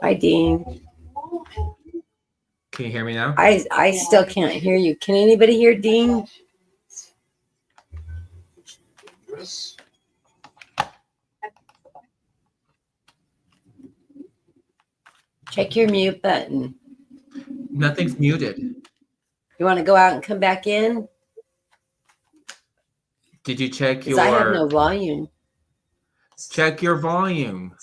Hi, Dean. Can you hear me now? I still can't hear you. Can anybody hear Dean? Check your mute button. Nothing's muted. You want to go out and come back in? Did you check Because I have no your volume. check your volume?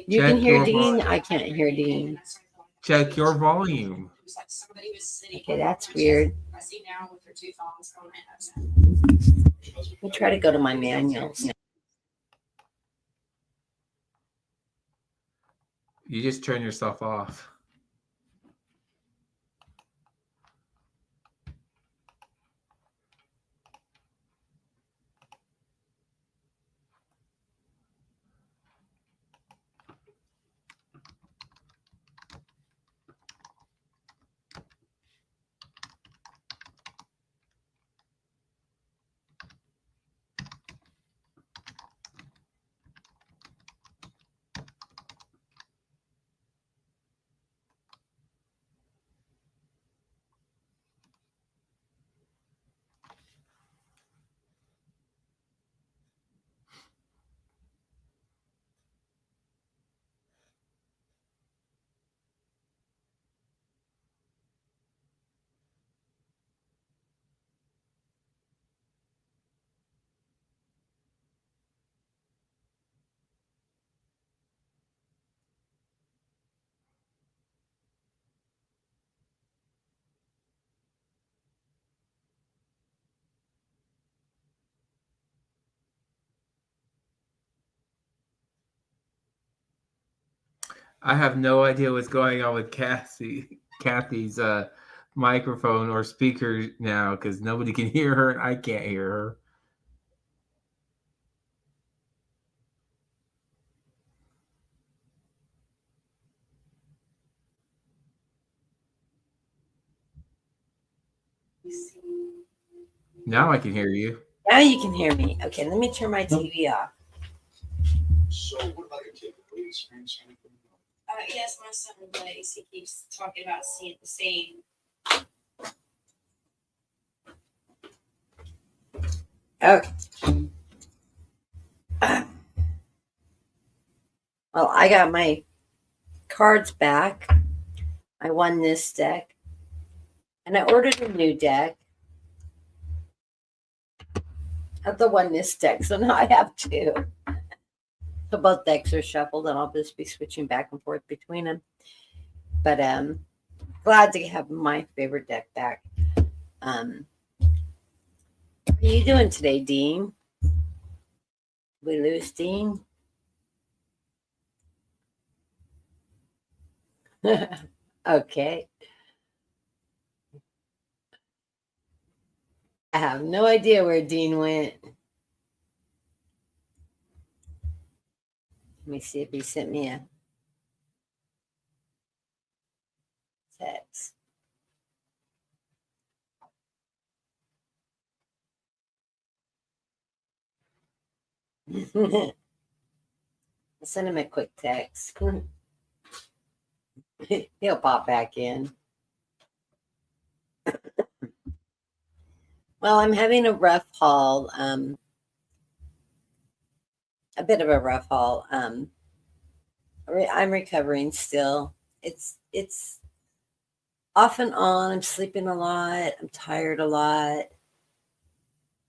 You Check can hear your Dean. volume. I can't hear Dean. Check your volume. Okay, that's weird. Let me try to go to my manuals. You just turn yourself off. I have no idea what's going on with Kathy's microphone or speaker now because nobody can hear her and I can't hear her. Now I can hear you. Now you can hear me. Okay, let me turn my TV off. So what about your kid? Yes, my son plays. He keeps talking about seeing the same. Okay. Well, I got my cards back. I won this deck. And I ordered a new deck. Of the oneness deck, so now I have two. So both decks are shuffled, and I'll just be switching back and forth between them. But glad to have my favorite deck back. How are you doing today, Dean? We lose Dean? Okay. I have no idea where Dean went. Let me see if he sent me a text. I'll send him a quick text. He'll pop back in. Well, I'm having a rough haul. A bit of a rough haul. I'm recovering still. It's off and on. I'm sleeping a lot. I'm tired a lot.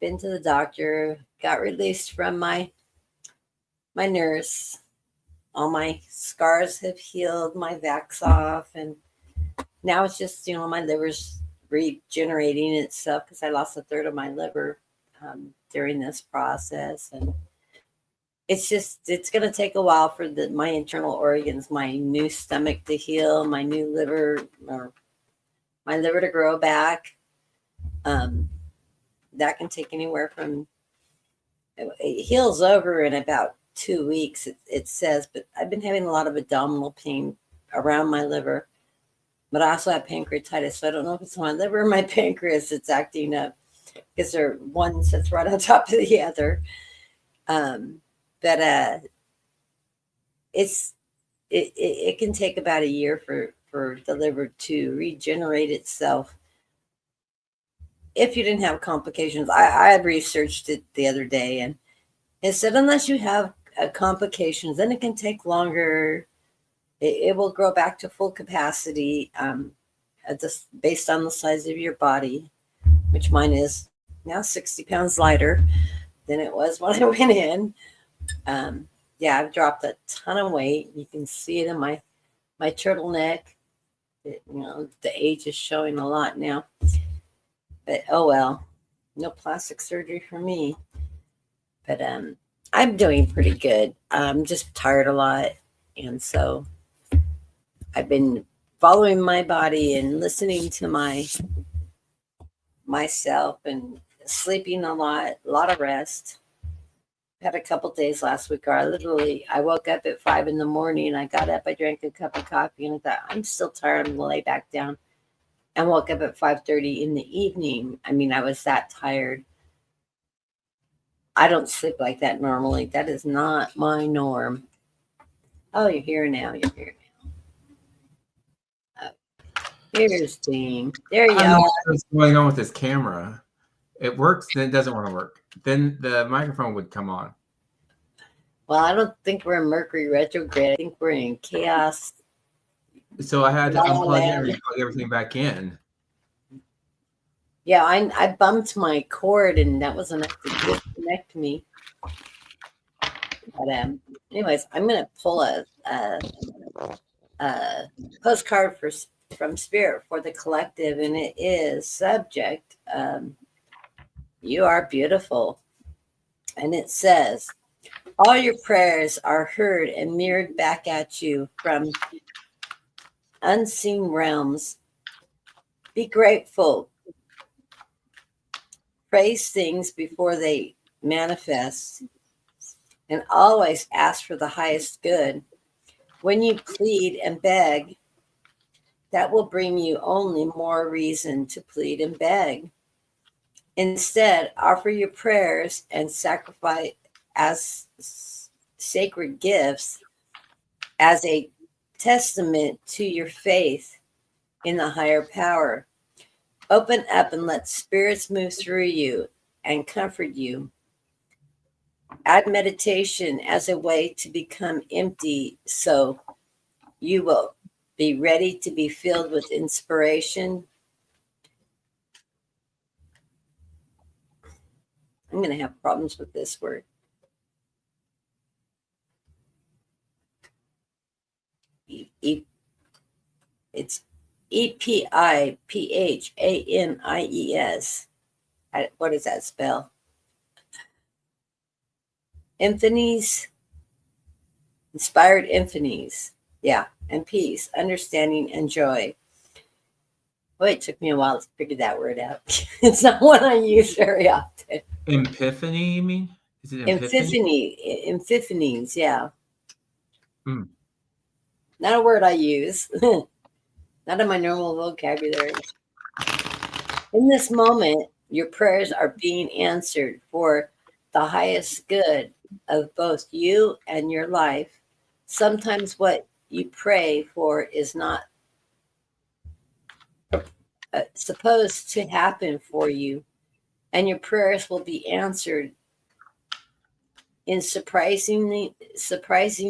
Been to the doctor. Got released from my nurse. All my scars have healed. My vax off, and now it's just my liver's regenerating itself because I lost a third of my liver during this process, and it's going to take a while for my internal organs, my new stomach to heal, my new liver, or my liver to grow back. That can take anywhere from, it heals over in about 2 weeks, it says, but I've been having a lot of abdominal pain around my liver, but I also have pancreatitis, so I don't know if it's my liver or my pancreas that's acting up, because one sits right on top of the other. But it can take about a year for the liver to regenerate itself if you didn't have complications. I had researched it the other day, and it said unless you have complications, then it can take longer. It will grow back to full capacity, just based on the size of your body, which mine is now 60 pounds lighter than it was when I went in. Yeah, I've dropped a ton of weight. You can see it in my turtleneck. The age is showing a lot now. But oh well, no plastic surgery for me. But I'm doing pretty good. I'm just tired a lot, and so I've been following my body and listening to myself and sleeping a lot of rest. Had a couple days last week where I woke up at 5 a.m. I got up, I drank a cup of coffee, and I thought, I'm still tired. I'm gonna lay back down, and woke up at 5:30 in the evening. I mean, I was that tired. I don't sleep like that normally. That is not my norm. Oh, you're here now. You're here now. Here's Dean. There you I don't know are. what's going on with this camera. It works, then it doesn't want to work. Then the microphone would come on. Well, I don't think we're in Mercury retrograde. I think we're in chaos. So I had to La unplug it land. and plug everything back in. Yeah, I bumped my cord, and that was enough to disconnect me. But anyways, I'm gonna pull a postcard from Spirit for the collective, and it is subject. You are beautiful, and it says, all your prayers are heard and mirrored back at you from unseen realms. Be grateful. Praise things before they manifest, and always ask for the highest good. When you plead and beg, that will bring you only more reason to plead and beg. Instead, offer your prayers and sacrifice as sacred gifts as a testament to your faith in the higher power. Open up and let spirits move through you and comfort you. Add meditation as a way to become empty so you will be ready to be filled with inspiration. I'm going to have problems with this word. It's EPIPHANIES. What does that spell? Infinite, inspired infinite. Yeah, and peace, understanding, and joy. Boy, it took me a while to figure that word out. It's not one I use very often. Epiphany, you mean? Is it epiphany? Epiphanies, yeah. Hmm. Not a word I use. Not in my normal vocabulary. In this moment, your prayers are being answered for the highest good of both you and your life. Sometimes what you pray for is not supposed to happen for you, and your prayers will be answered in surprising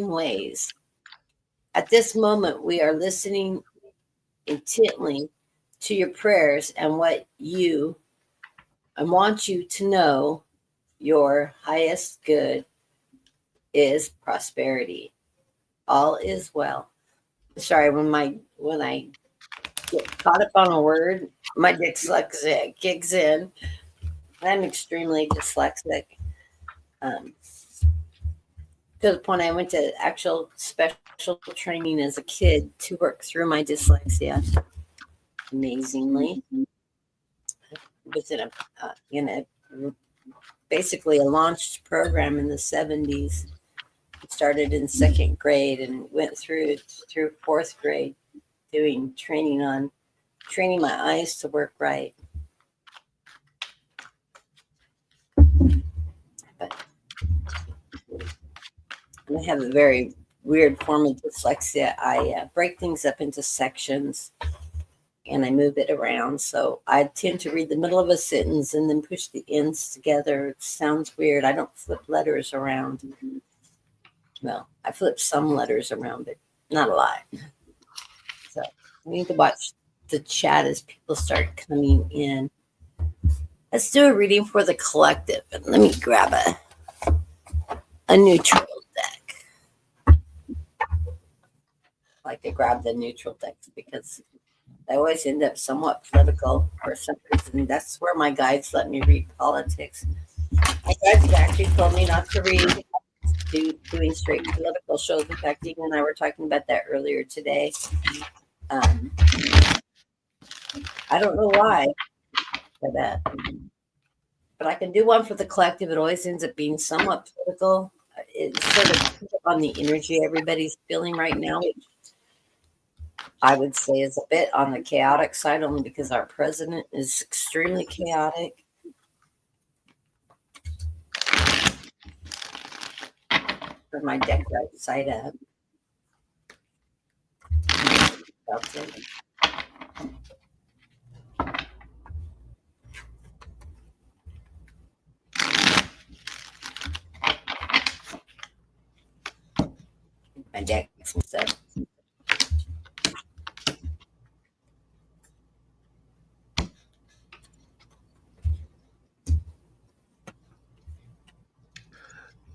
ways. At this moment, we are listening intently to your prayers and want you to know your highest good is prosperity. All is well. Sorry, when I get caught up on a word, my dyslexia kicks in. I'm extremely dyslexic. To the point I went to actual special training as a kid to work through my dyslexia. Amazingly, it was in a basically a launched program in the 70s. It started in second grade and went through fourth grade, doing training my eyes to work right. But I have a very weird form of dyslexia. I break things up into sections and I move it around. So I tend to read the middle of a sentence and then push the ends together. It sounds weird. I don't flip letters around. Well, I flip some letters around, but not a lot. So we need to watch the chat as people start coming in. Let's do a reading for the collective. And let me grab a neutral deck. I like to grab the neutral decks because they always end up somewhat political for some reason. That's where my guides let me read politics. My guides actually told me not to read doing straight political shows. In fact, Dean and I were talking about that earlier today. I don't know why for that, but I can do one for the collective. It always ends up being somewhat political. It's sort of on the energy everybody's feeling right now, which I would say is a bit on the chaotic side, only because our president is extremely chaotic. For my deck right side up. That's it. My deck mixed up.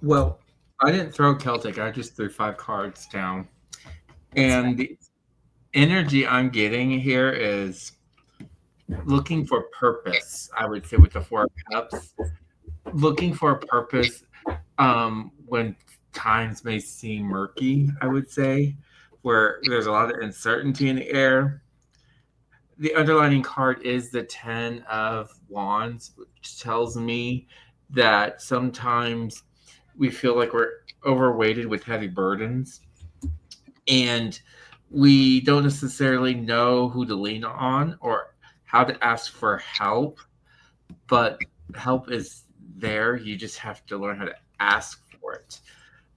Well, I didn't throw Celtic. I just threw 5 cards down. And the energy I'm getting here is looking for purpose, I would say, with the 4 of Cups. Looking for a purpose when times may seem murky, I would say, where there's a lot of uncertainty in the air. The underlining card is the 10 of Wands, which tells me that sometimes we feel like we're overweighted with heavy burdens and we don't necessarily know who to lean on or how to ask for help, but help is there. You just have to learn how to ask for it.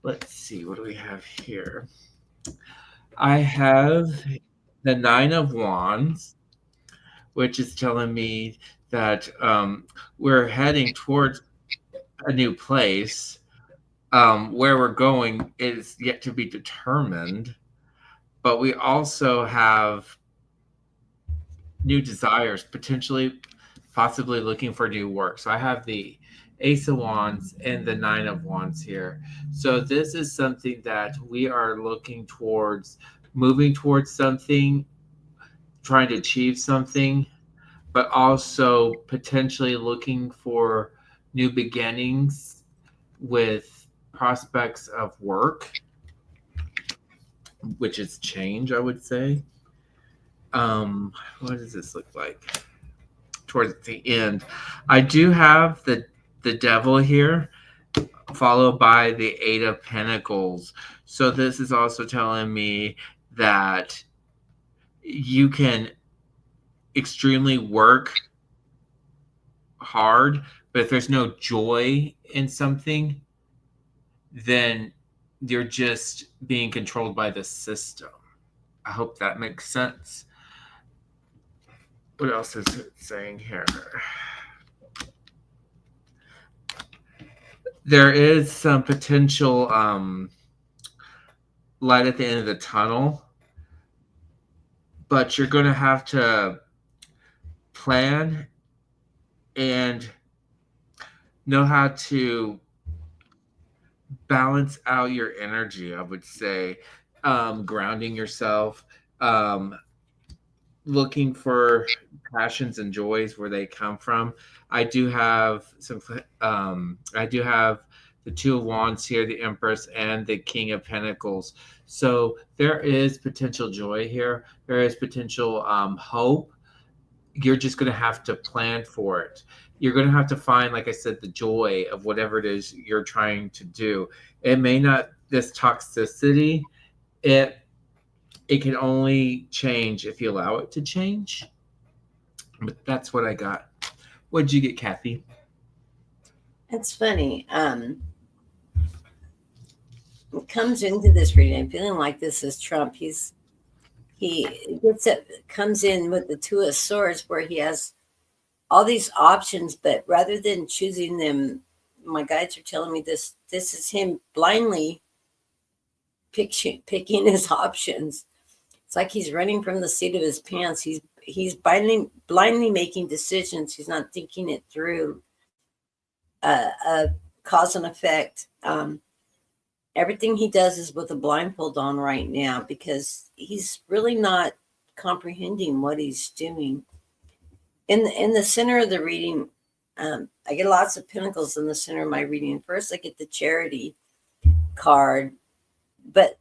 Let's see, what do we have here? I have the 9 of Wands, which is telling me that we're heading towards a new place. Where we're going is yet to be determined, but we also have new desires, potentially, possibly looking for new work. So I have the Ace of Wands and the 9 of Wands here. So this is something that we are looking towards, moving towards something, trying to achieve something, but also potentially looking for new beginnings with prospects of work, which is change, I would say. What does this look like towards the end? I do have the Devil here, followed by the 8 of Pentacles. So this is also telling me that you can extremely work hard, but if there's no joy in something, then you're just being controlled by the system. I hope that makes sense. What else is it saying here? There is some potential light at the end of the tunnel, but you're going to have to plan and know how to balance out your energy, I would say. Grounding yourself, looking for passions and joys where they come from. I do have the 2 of Wands here, the Empress, and the King of Pentacles. So there is potential joy here. There is potential hope. You're just going to have to plan for it. You're going to have to find, like I said, the joy of whatever it is you're trying to do. It may not, this toxicity, it can only change if you allow it to change. But that's what I got. What did you get, Kathy? It's funny. comes into this reading, I'm feeling like this is Trump. Comes in with the Two of Swords, where he has all these options, but rather than choosing them, my guides are telling me this is him blindly picking his options. It's like he's running from the seat of his pants. He's blindly making decisions. He's not thinking it through. Cause and effect. Everything he does is with a blindfold on right now because he's really not comprehending what he's doing. In the center of the reading, I get lots of pentacles in the center of my reading. First, I get the charity card, but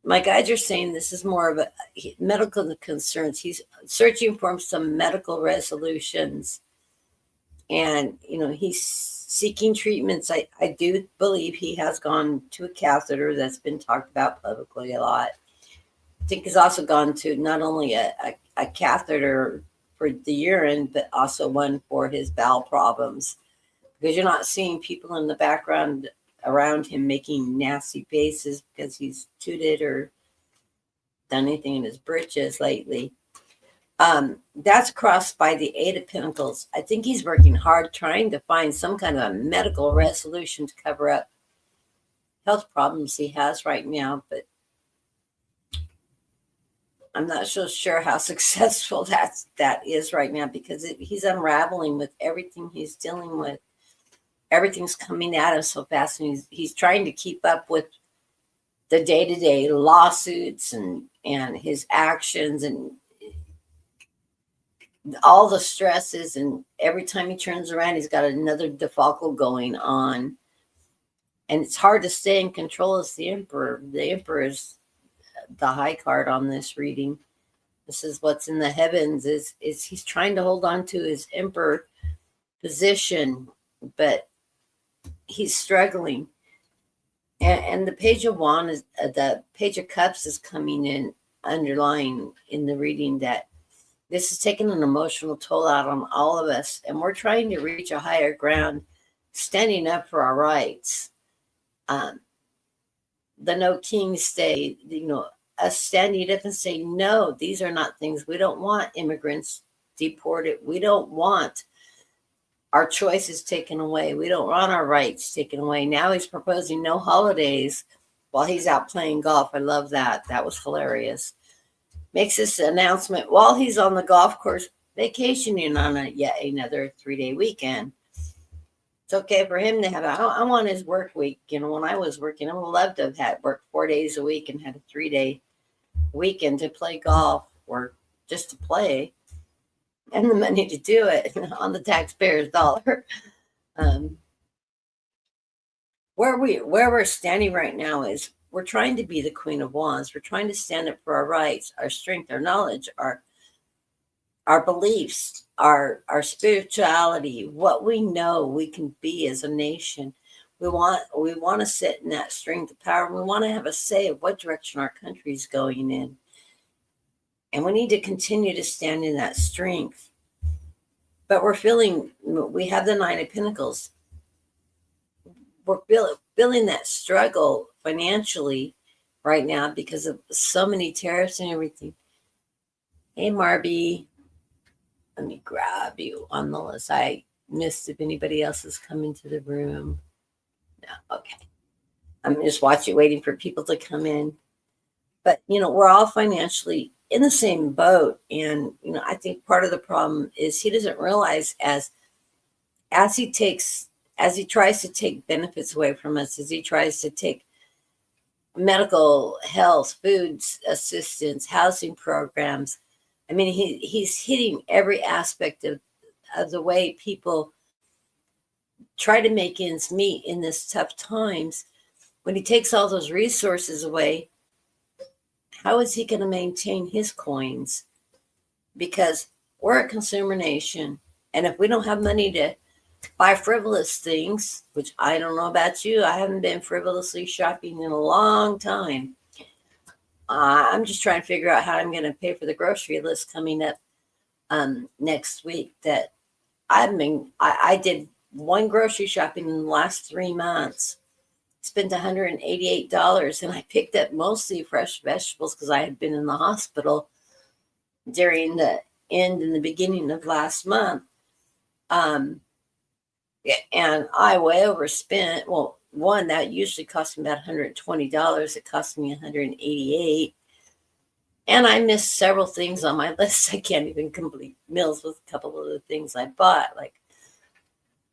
my guides are saying this is more of a medical concerns. He's searching for some medical resolutions, and he's seeking treatments. I do believe he has gone to a catheter that's been talked about publicly a lot. I think he's also gone to not only a catheter for the urine, but also one for his bowel problems, because you're not seeing people in the background around him making nasty faces because he's tooted or done anything in his britches lately. That's crossed by the Eight of Pentacles. I think he's working hard trying to find some kind of a medical resolution to cover up health problems he has right now, but I'm not so sure how successful that is right now, because he's unraveling with everything he's dealing with. Everything's coming at him so fast, and he's trying to keep up with the day-to-day lawsuits and his actions and all the stresses, and every time he turns around, he's got another debacle going on. And it's hard to stay in control as the Emperor. The Emperor is the high card on this reading. This is what's in the heavens, is he's trying to hold on to his Emperor position, but he's struggling. And the Page of Wands is the Page of Cups is coming in, underlying in the reading, that this is taking an emotional toll out on all of us, and we're trying to reach a higher ground, standing up for our rights. The No King stay, us standing up and saying, no, these are not things. We don't want immigrants deported. We don't want our choices taken away. We don't want our rights taken away. Now he's proposing no holidays while he's out playing golf. I love that. That was hilarious. Makes this announcement while he's on the golf course vacationing on yet another 3-day weekend. It's okay for him to have I want his work week. When I was working, I would love to have had worked 4 days a week and had a 3-day weekend to play golf, or just to play, and the money to do it on the taxpayer's dollar. Where we're standing right now is we're trying to be the Queen of Wands. We're trying to stand up for our rights, our strength, our knowledge, our beliefs, our spirituality, what we know we can be as a nation. We want to sit in that strength of power. We want to have a say of what direction our country is going in. And we need to continue to stand in that strength. But we have the Nine of Pentacles. We're feeling that struggle financially right now because of so many tariffs and everything. Hey, Marby. Let me grab you on the list. I missed if anybody else has come into the room. No, okay. I'm just waiting for people to come in. But, we're all financially in the same boat. And, I think part of the problem is he doesn't realize as he tries to take benefits away from us, as he tries to take medical, health, food assistance, housing programs. I mean, he's hitting every aspect of the way people try to make ends meet in this tough times. When he takes all those resources away, how is he going to maintain his coins? Because we're a consumer nation. And if we don't have money to buy frivolous things, which I don't know about you, I haven't been frivolously shopping in a long time. I'm just trying to figure out how I'm going to pay for the grocery list coming up next week. That I did one grocery shopping in the last 3 months. spent $188, and I picked up mostly fresh vegetables because I had been in the hospital during the end and the beginning of last month. And I way overspent. Well, one that usually cost me about $120. It cost me $188. And I missed several things on my list. I can't even complete meals with a couple of the things I bought, like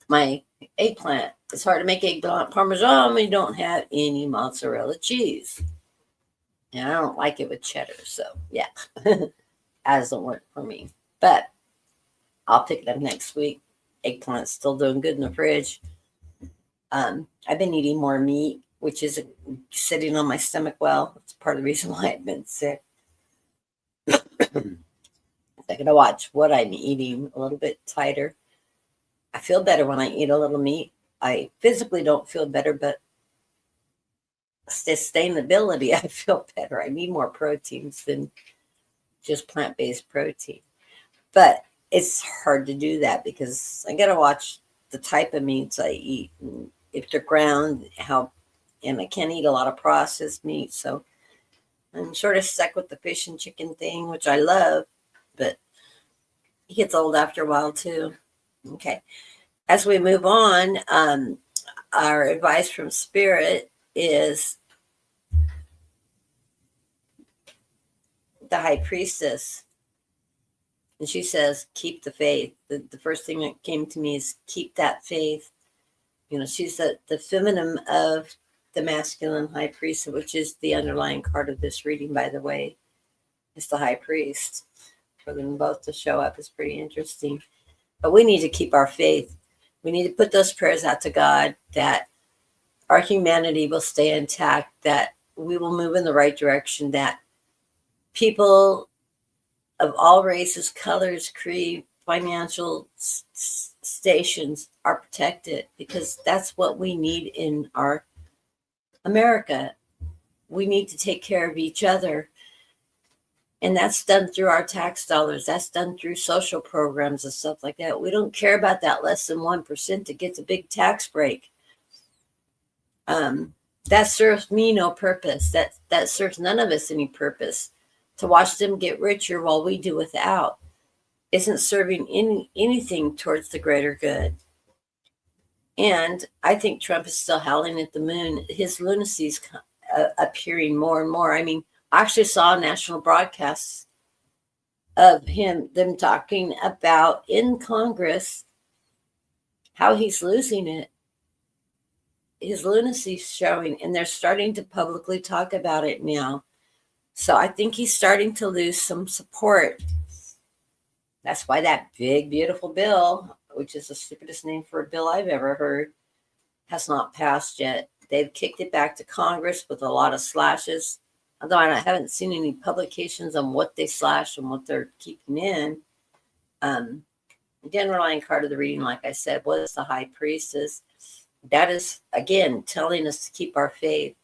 my eggplant. It's hard to make eggplant parmesan when you don't have any mozzarella cheese. And I don't like it with cheddar. So, yeah, that doesn't work for me. But I'll pick it up next week. Eggplant's still doing good in the fridge. I've been eating more meat, which is sitting on my stomach well. It's part of the reason why I've been sick. I'm going to watch what I'm eating a little bit tighter. I feel better when I eat a little meat. I physically don't feel better, but sustainability, I feel better. I need more proteins than just plant-based protein. But it's hard to do that because I got to watch the type of meats I eat, and if they're ground, and I can't eat a lot of processed meat. So I'm sort of stuck with the fish and chicken thing, which I love, but it gets old after a while too. Okay. As we move on, our advice from Spirit is the High Priestess. And she says, keep the faith. The first thing that came to me is keep that faith. You know, she's the feminine of the masculine high priest, which is the underlying card of this reading, by the way. It's the high priest. For them both to show up is pretty interesting. But we need to keep our faith. We need to put those prayers out to God that our humanity will stay intact, that we will move in the right direction, that people of all races, colors, creed, financial stations are protected, because that's what we need in our America. We need to take care of each other. And that's done through our tax dollars. That's done through social programs and stuff like that. We don't care about that less than 1% that gets a big tax break. That serves me no purpose. That serves none of us any purpose. To watch them get richer while we do without isn't serving anything towards the greater good. And I think Trump is still howling at the moon. His lunacy is appearing more and more. I mean, I actually saw national broadcasts of them talking about in Congress how he's losing it. His lunacy is showing, and they're starting to publicly talk about it now. So I think he's starting to lose some support. That's why that big, beautiful bill, which is the stupidest name for a bill I've ever heard, has not passed yet. They've kicked it back to Congress with a lot of slashes. Although I haven't seen any publications on what they slashed and what they're keeping in. The underlying card of the reading, like I said, was the High Priestess. That is, again, telling us to keep our faith.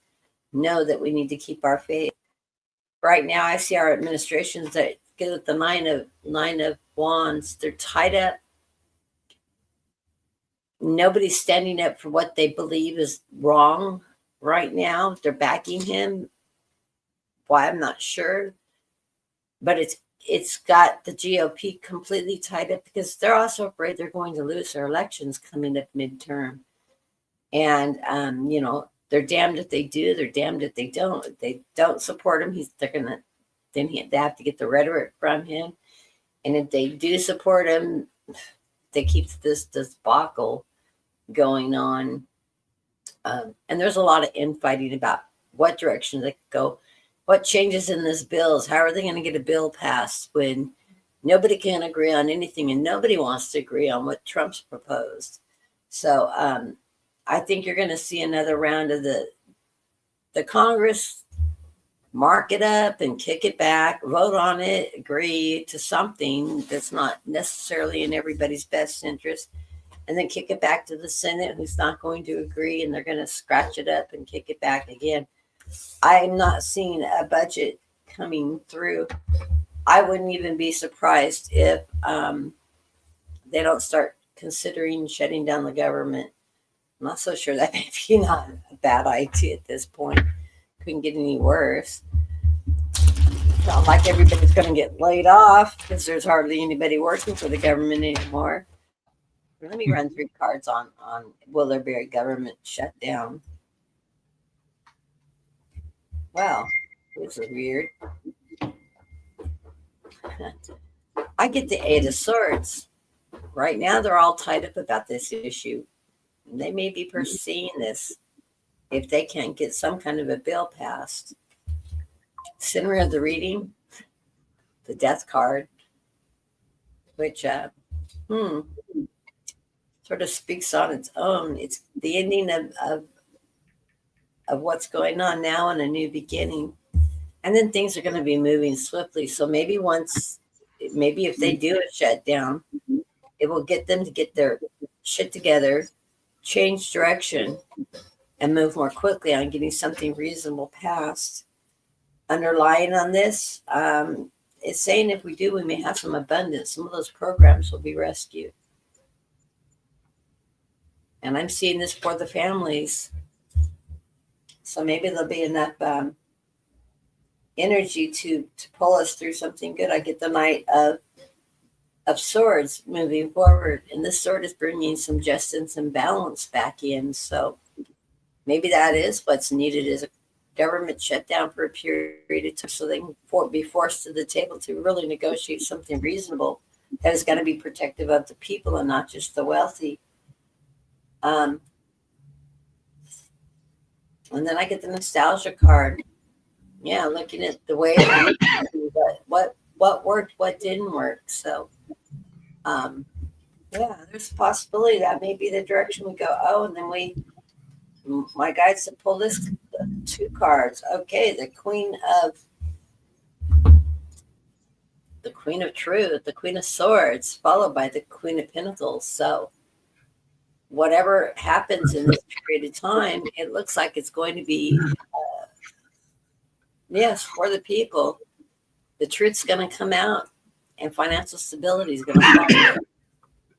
Know that we need to keep our faith. Right now, I see our administrations that get at the nine of wands. They're tied up. Nobody's standing up for what they believe is wrong right now. They're backing him. Why, I'm not sure. But it's got the GOP completely tied up because they're also afraid they're going to lose their elections coming up midterm. And, they're damned if they do. They're damned if they don't. If they don't support him, they have to get the rhetoric from him. And if they do support him, they keep this debacle going on. And there's a lot of infighting about what direction they could go, what changes in this bills. How are they going to get a bill passed when nobody can agree on anything and nobody wants to agree on what Trump's proposed? So I think you're going to see another round of the Congress mark it up and kick it back, vote on it, agree to something that's not necessarily in everybody's best interest, and then kick it back to the Senate, who's not going to agree, and they're going to scratch it up and kick it back again. I'm not seeing a budget coming through. I wouldn't even be surprised if they don't start considering shutting down the government I'm not so sure that may be not a bad idea at this point. Couldn't get any worse. Not like everybody's going to get laid off because there's hardly anybody working for the government anymore. Let me run 3 cards on will there be a government shutdown? Wow, this is weird. I get the 8 of Swords. Right now, they're all tied up about this issue. They may be pursuing this if they can't get some kind of a bill passed. Center of the reading, the Death card, which sort of speaks on its own. It's the ending of what's going on now and a new beginning. And then things are going to be moving swiftly. So maybe if they do a shutdown, it will get them to get their shit together, change direction, and move more quickly on getting something reasonable passed. Underlying on this, it's saying if we do, we may have some abundance. Some of those programs will be rescued. And I'm seeing this for the families. So maybe there'll be enough energy to pull us through something good. I get the Knight of Swords moving forward. And this sword is bringing some justice and balance back in. So maybe that is what's needed is a government shutdown for a period of time so they can be forced to the table to really negotiate something reasonable that is going to be protective of the people and not just the wealthy. And then I get the nostalgia card. Yeah, looking at the way it but what worked, what didn't work. So yeah, there's a possibility that may be the direction we go. Oh, and then my guides to pull this 2 cards. Okay, the Queen of Truth, the Queen of Swords, followed by the Queen of Pentacles. So whatever happens in this period of time, it looks like it's going to be yes, for the people. The truth's going to come out, and financial stability is going to follow.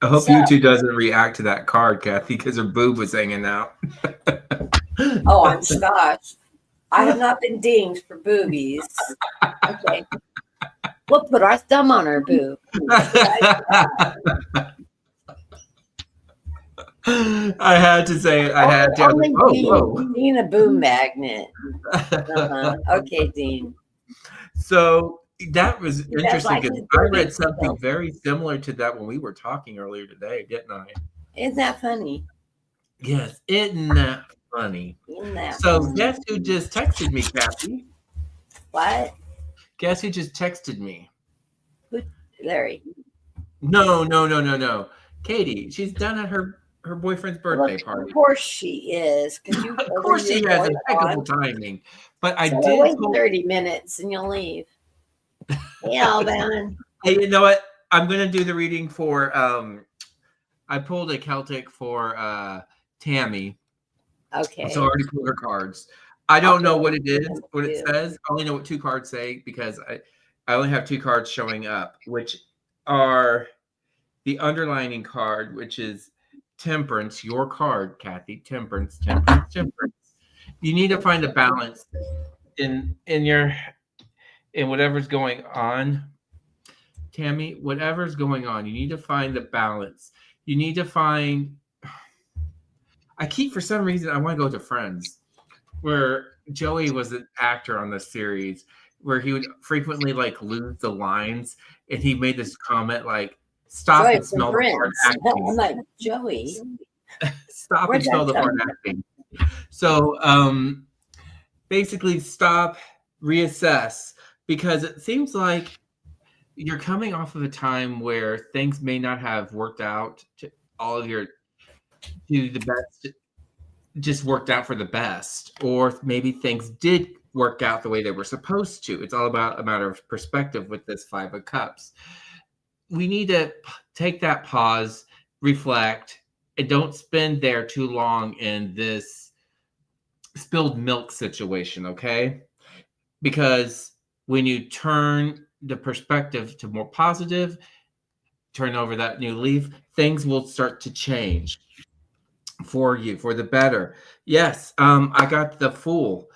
I hope YouTube doesn't react to that card, Kathy, because her boob was hanging out. Oh, I'm Scotch. I have not been dinged for boobies. Okay. We'll put our thumb on our boob. I had to say it. I had to. Only Whoa. Dean, a boom magnet. Okay, Dean. So that was interesting like because the I read dirty something stuff. very similar to that when we were talking earlier today, didn't I? Isn't that funny? Yes, isn't that funny? Isn't that So funny? guess who just texted me, Kathy? What? Guess who just texted me? Larry. No. Katie. She's done at her boyfriend's birthday party. Of course she is. Of course she has impeccable timing. But I So did wait hope- 30 minutes and you'll leave. Yeah, man. Hey, you know what? I'm gonna do the reading for I pulled a Celtic for Tammy. Okay. So I already pulled her cards. I don't know what it is, Thank what it you. says. I only know what 2 cards say because I only have 2 cards showing up, which are the underlining card, which is Temperance, your card, Kathy. Temperance. You need to find a balance in whatever's going on. Tammy, whatever's going on, you need to find the balance. You need to find for some reason I want to go to Friends, where Joey was an actor on the series where he would frequently like lose the lines, and he made this comment like, "Stop Joey and smell from the hard Friends. acting." I'm like, Joey. Stop Where'd and smell that the hard come acting. So basically stop, reassess, because it seems like you're coming off of a time where things may not have worked out to the best, just worked out for the best, or maybe things did work out the way they were supposed to. It's all about a matter of perspective with this 5 of Cups. We need to take that pause, reflect, and don't spend there too long in this spilled milk situation, okay? Because when you turn the perspective to more positive, turn over that new leaf, things will start to change. for you, for the better. Yes, I got the Fool.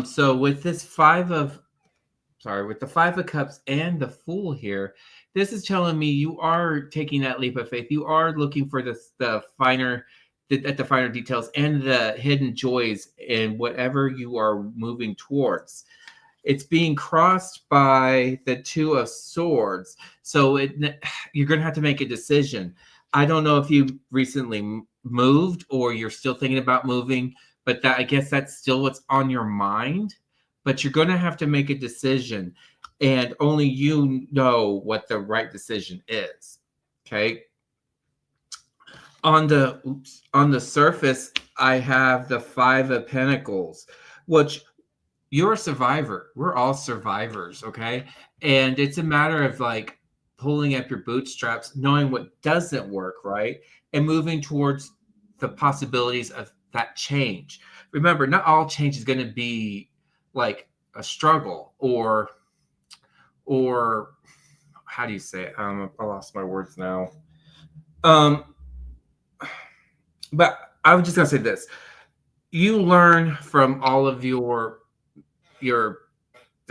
So with this with the Five of Cups and the Fool here, this is telling me you are taking that leap of faith. You are looking for the finer, at the finer details and the hidden joys in whatever you are moving towards. It's being crossed by the Two of Swords, so you're going to have to make a decision. I don't know if you recently moved or you're still thinking about moving, but I guess that's still what's on your mind. But you're going to have to make a decision, and only you know what the right decision is. Okay. On the surface, I have the Five of Pentacles, which you're a survivor. We're all survivors, okay? And it's a matter of like pulling up your bootstraps, knowing what doesn't work, right? And moving towards the possibilities of that change. Remember, not all change is going to be like a struggle or how do you say it? I lost my words now. But I was just going to say this. You learn from all of their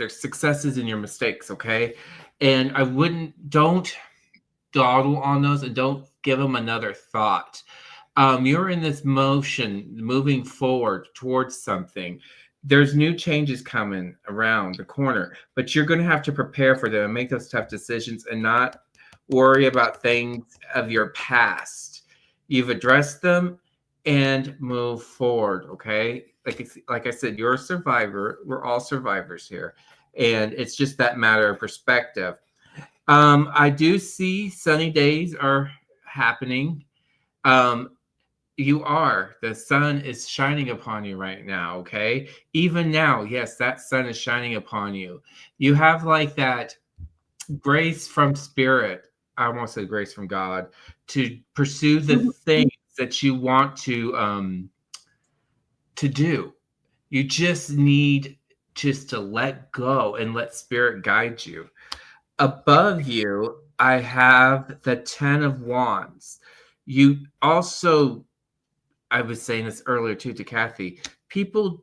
successes and your mistakes, okay? And don't dawdle on those and don't give them another thought. You're in this motion, moving forward towards something. There's new changes coming around the corner, but you're going to have to prepare for them and make those tough decisions and not worry about things of your past. You've addressed them and move forward, okay? Like I said, you're a survivor. We're all survivors here. And it's just that matter of perspective. I do see sunny days are happening. The sun is shining upon you right now, okay? Even now, yes, that sun is shining upon you. You have like that grace from spirit. I won't say grace from God to pursue the things that you want to do. You just need to let go and let spirit guide you. Above you, I have the 10 of Wands. You also, I was saying this earlier too to Kathy, people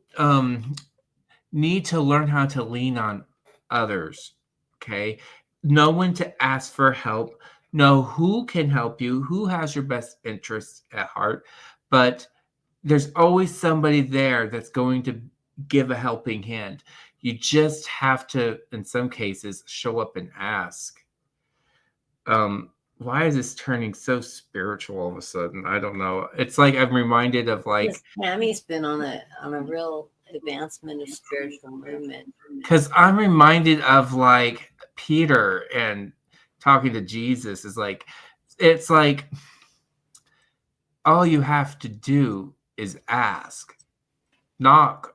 need to learn how to lean on others, okay? Know when to ask for help, know who can help you, who has your best interests at heart, but there's always somebody there that's going to give a helping hand. You just have to, in some cases, show up and ask. Why is this turning so spiritual all of a sudden? I don't know. It's like I'm reminded of like Yes, Tammy's been on a real advancement of spiritual movement. because I'm reminded of like Peter and talking to Jesus is like it's like all you have to do is ask, knock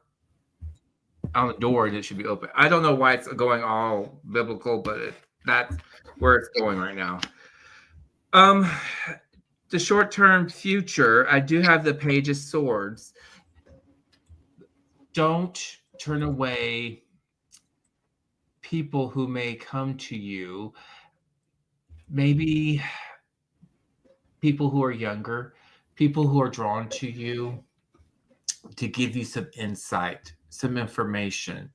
on the door, and it should be open. I don't know why it's going all biblical, but that's where it's going right now. The short-term future, I do have the Page of Swords. Don't turn away people who may come to you. Maybe people who are younger, people who are drawn to you to give you some insight, some information.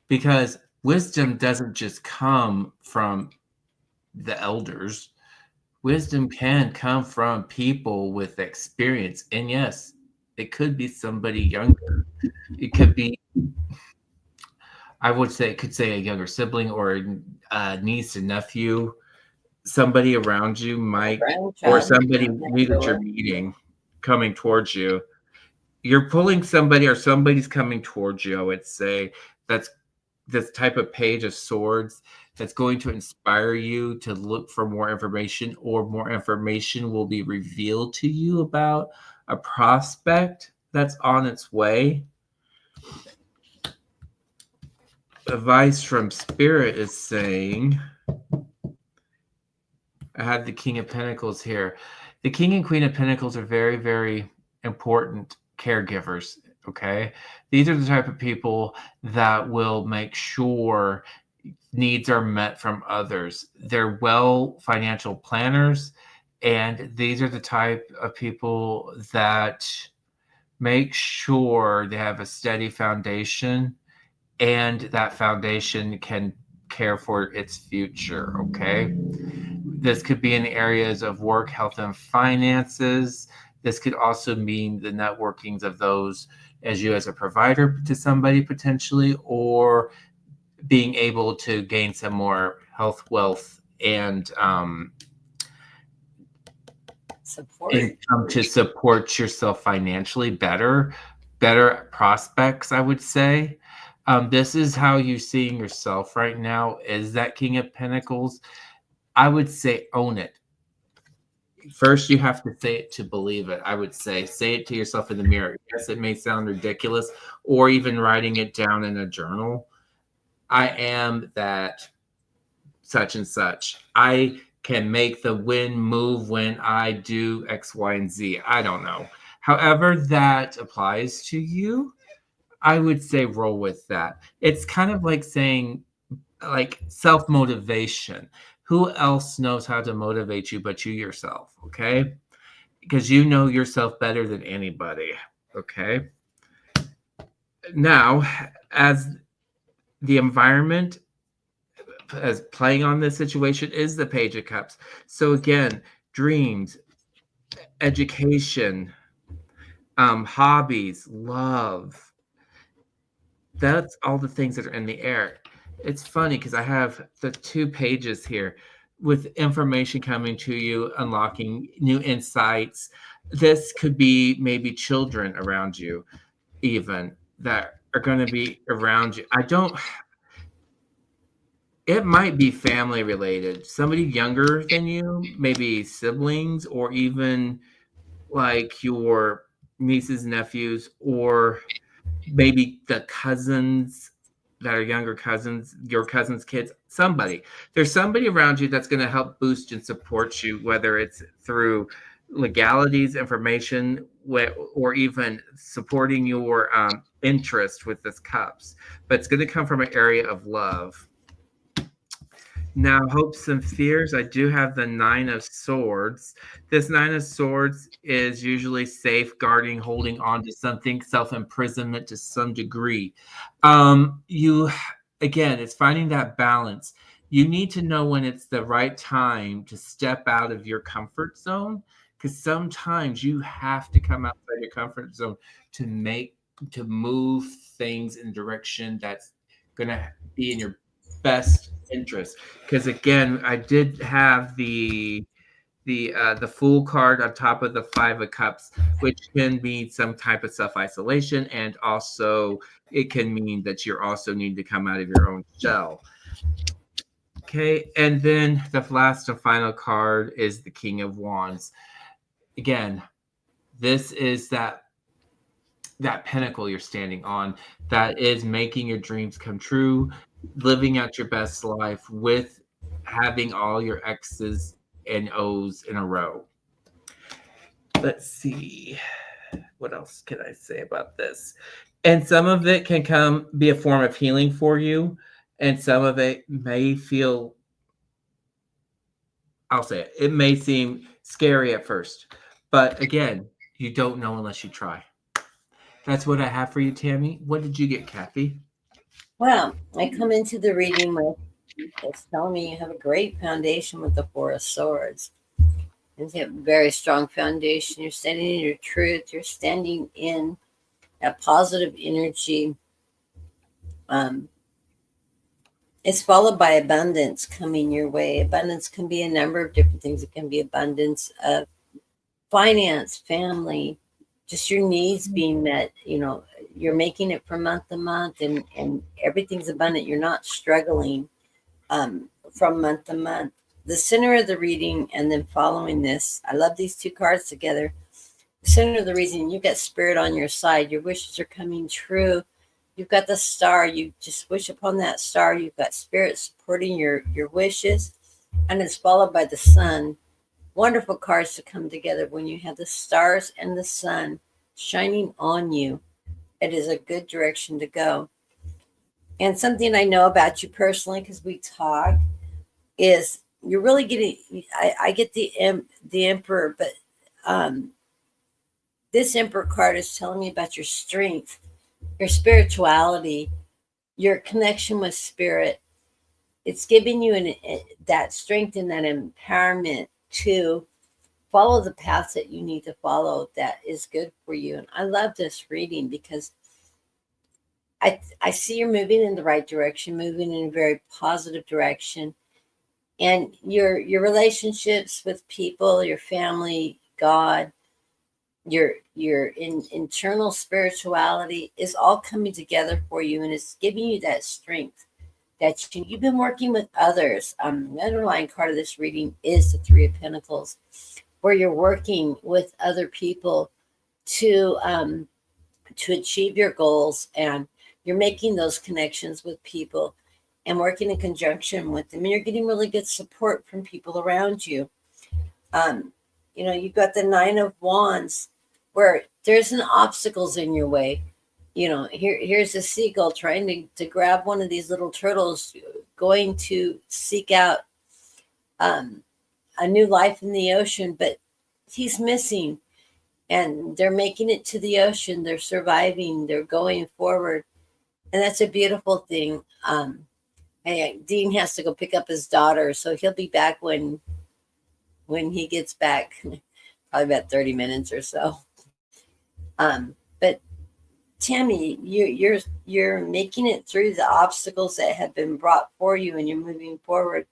Because wisdom doesn't just come from the elders. Wisdom can come from people with experience. And yes, it could be somebody younger. It could be, I would say, it could say a younger sibling or a niece and nephew. Somebody around you might, or somebody new that you're meeting coming towards you. You're pulling somebody or somebody's coming towards you, I would say. That's this type of Page of Swords that's going to inspire you to look for more information, or more information will be revealed to you about a prospect that's on its way. Advice from Spirit is saying, I had the King of Pentacles here. The King and Queen of Pentacles are very, very important caregivers, okay? These are the type of people that will make sure needs are met from others. They're well financial planners. And these are the type of people that make sure they have a steady foundation and that foundation can care for its future. Okay. This could be in areas of work, health, and finances. This could also mean the networkings of those as you as a provider to somebody potentially, or being able to gain some more health, wealth, and Support. income to support yourself financially better prospects, I would say. This is how you're seeing yourself right now, is that King of Pentacles. I would say own it. First, you have to say it to believe it. I would say it to yourself in the mirror. Yes, it may sound ridiculous, or even writing it down in a journal. I am that such and such. I can make the wind move when I do X, Y, and Z. I don't know. However that applies to you, I would say roll with that. It's kind of like saying, like, self-motivation. Who else knows how to motivate you but you yourself, okay? Because you know yourself better than anybody, okay? Now, as the environment as playing on this situation is the Page of Cups. So again, dreams, education, hobbies, love. That's all the things that are in the air. It's funny because I have the 2 pages here with information coming to you, unlocking new insights. This could be maybe children around you, even that are going to be around you. It might be family related. Somebody younger than you, maybe siblings, or even like your nieces, nephews, or maybe the cousins that are younger cousins, your cousins' kids, somebody. There's somebody around you that's going to help boost and support you, whether it's through legalities, information, or even supporting your interest with this cups. But it's going to come from an area of love. Now, hopes and fears, I do have the 9 of Swords. This 9 of Swords is usually safeguarding, holding on to something, self-imprisonment to some degree. Again, it's finding that balance. You need to know when it's the right time to step out of your comfort zone, because sometimes you have to come outside your comfort zone to move things in a direction that's going to be in your best interest. Because again, I did have the Fool card on top of the 5 of Cups, which can mean some type of self-isolation, and also it can mean that you're also need to come out of your own shell. Okay, and then the last and final card is the King of Wands. Again, this is that pinnacle you're standing on that is making your dreams come true, living out your best life with having all your X's and O's in a row. Let's see. What else can I say about this? And some of it can be a form of healing for you, and some of it may feel, I'll say it, it may seem scary at first. But again, you don't know unless you try. That's what I have for you, Tammy. What did you get, Kathy? Well, I come into the reading with, it's telling me you have a great foundation with the 4 of Swords. And you have a very strong foundation. You're standing in your truth. You're standing in a positive energy. It's followed by abundance coming your way. Abundance can be a number of different things. It can be abundance of finance, family, just your needs being met. You know, you're making it from month to month, and everything's abundant. You're not struggling from month to month. The center of the reading, and then following this, I love these 2 cards together. The center of the reading, you've got spirit on your side. Your wishes are coming true. You've got the star. You just wish upon that star. You've got spirit supporting your wishes. And it's followed by the sun. Wonderful cards to come together when you have the stars and the sun shining on you. It is a good direction to go. And something I know about you personally, because we talk, is you're really getting. I get the Emperor, but this Emperor card is telling me about your strength, your spirituality, your connection with spirit. It's giving you that strength and that empowerment to follow the path that you need to follow that is good for you. And I love this reading because I see you're moving in the right direction, moving in a very positive direction. And your relationships with people, your family, God, your internal spirituality is all coming together for you, and it's giving you that strength that you've been working with others. The underlying card of this reading is the Three of Pentacles, where you're working with other people to achieve your goals, and you're making those connections with people and working in conjunction with them. And you're getting really good support from people around you. You've got the Nine of Wands, where there's an obstacles in your way. Here's a seagull trying to grab one of these little turtles, going to seek out a new life in the ocean, but he's missing. And they're making it to the ocean. They're surviving. They're going forward. And that's a beautiful thing. Dean has to go pick up his daughter, so he'll be back when he gets back, probably about 30 minutes or so. But Tammy, you're making it through the obstacles that have been brought for you, and you're moving forward.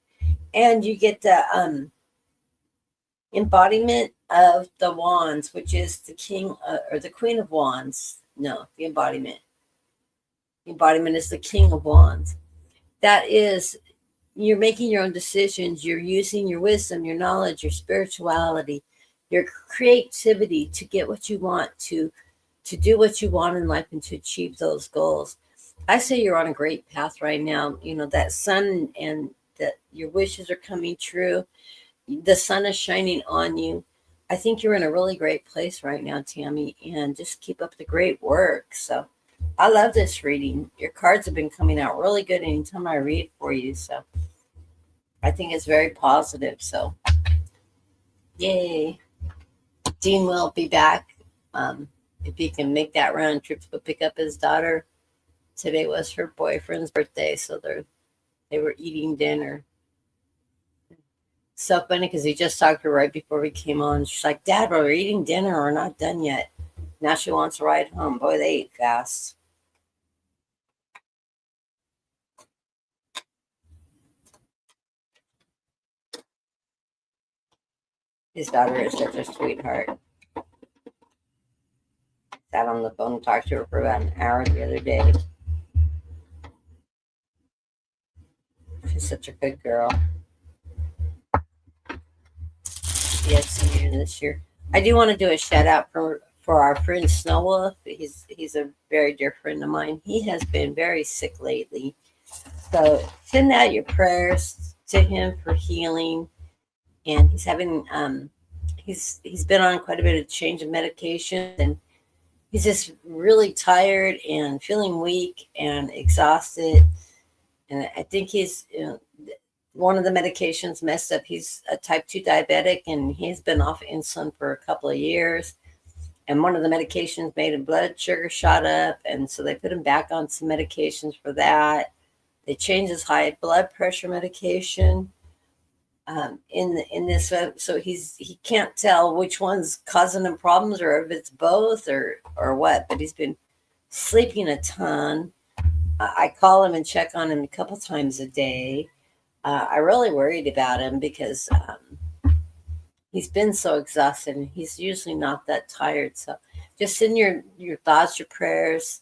And you get the embodiment of the Wands, which is the King or the Queen of Wands. No, the embodiment. The embodiment is the King of Wands. That is, you're making your own decisions. You're using your wisdom, your knowledge, your spirituality, your creativity to get what you want, to do what you want in life, and to achieve those goals. I say you're on a great path right now. That sun, and that your wishes are coming true. The sun is shining on you. I think you're in a really great place right now, Tammy, and just keep up the great work. So I love this reading. Your cards have been coming out really good anytime I read for you. So I think it's very positive. So yay. Dean will be back. If he can make that round trip to pick up his daughter. Today was her boyfriend's birthday, so they were eating dinner. So funny because he just talked to her right before we came on. She's like, Dad, we're eating dinner. We're not done yet. Now she wants to ride home. Boy, they eat fast. His daughter is such a sweetheart. Sat on the phone and talked to her for about an hour the other day. She's such a good girl. Yes, senior this year. I do want to do a shout out for our friend Snow Wolf. He's a very dear friend of mine. He has been very sick lately. So send out your prayers to him for healing. And he's having he's been on quite a bit of change of medication, and he's just really tired and feeling weak and exhausted. And I think he's one of the medications messed up. He's a type 2 diabetic, and he's been off insulin for a couple of years. And one of the medications made his blood sugar shot up, and so they put him back on some medications for that. They changed his high blood pressure medication in this, so he can't tell which one's causing him problems, or if it's both, or what. But he's been sleeping a ton. I call him and check on him a couple times a day. I really worried about him because he's been so exhausted, and he's usually not that tired. So just send your thoughts, your prayers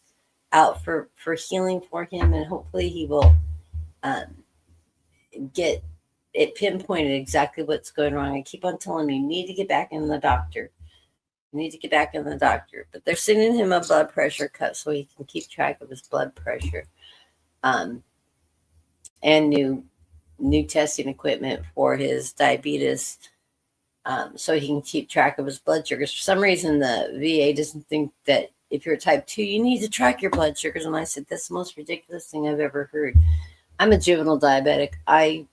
out for healing for him, and hopefully he will get it pinpointed exactly what's going wrong. I keep on telling him, you need to get back in the doctor. You need to get back in the doctor. But they're sending him a blood pressure cuff so he can keep track of his blood pressure. And new testing equipment for his diabetes, so he can keep track of his blood sugars. For some reason, the VA doesn't think that if you're type 2, you need to track your blood sugars. And I said, that's the most ridiculous thing I've ever heard. I'm a juvenile diabetic. I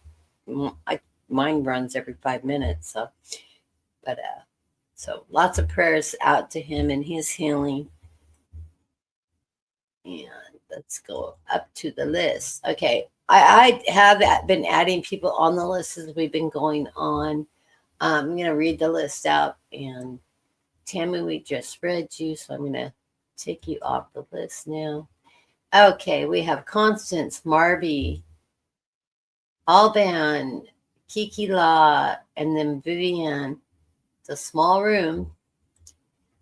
mine runs every 5 minutes. So lots of prayers out to him and his healing. And let's go up to the list. Okay. I have been adding people on the list as we've been going on. I'm going to read the list out. And Tammy, we just read you, so I'm going to take you off the list now. Okay, we have Constance, Marby, Alban, Kiki La, and then Vivian. It's a small room.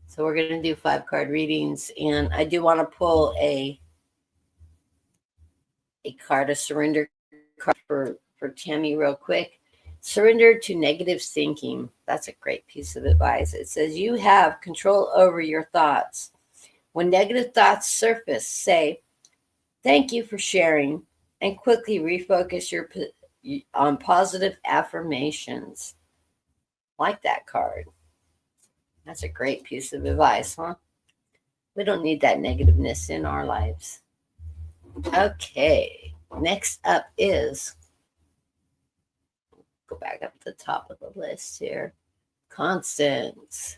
So we're going to do 5-card readings. And I do want to pull a card, a surrender card for Tammy real quick. Surrender to negative thinking. That's a great piece of advice. It says you have control over your thoughts. When negative thoughts surface, say, thank you for sharing, and quickly refocus on positive affirmations. Like that card. That's a great piece of advice, huh? We don't need that negativeness in our lives. Okay, next up is, go back up to the top of the list here, Constance.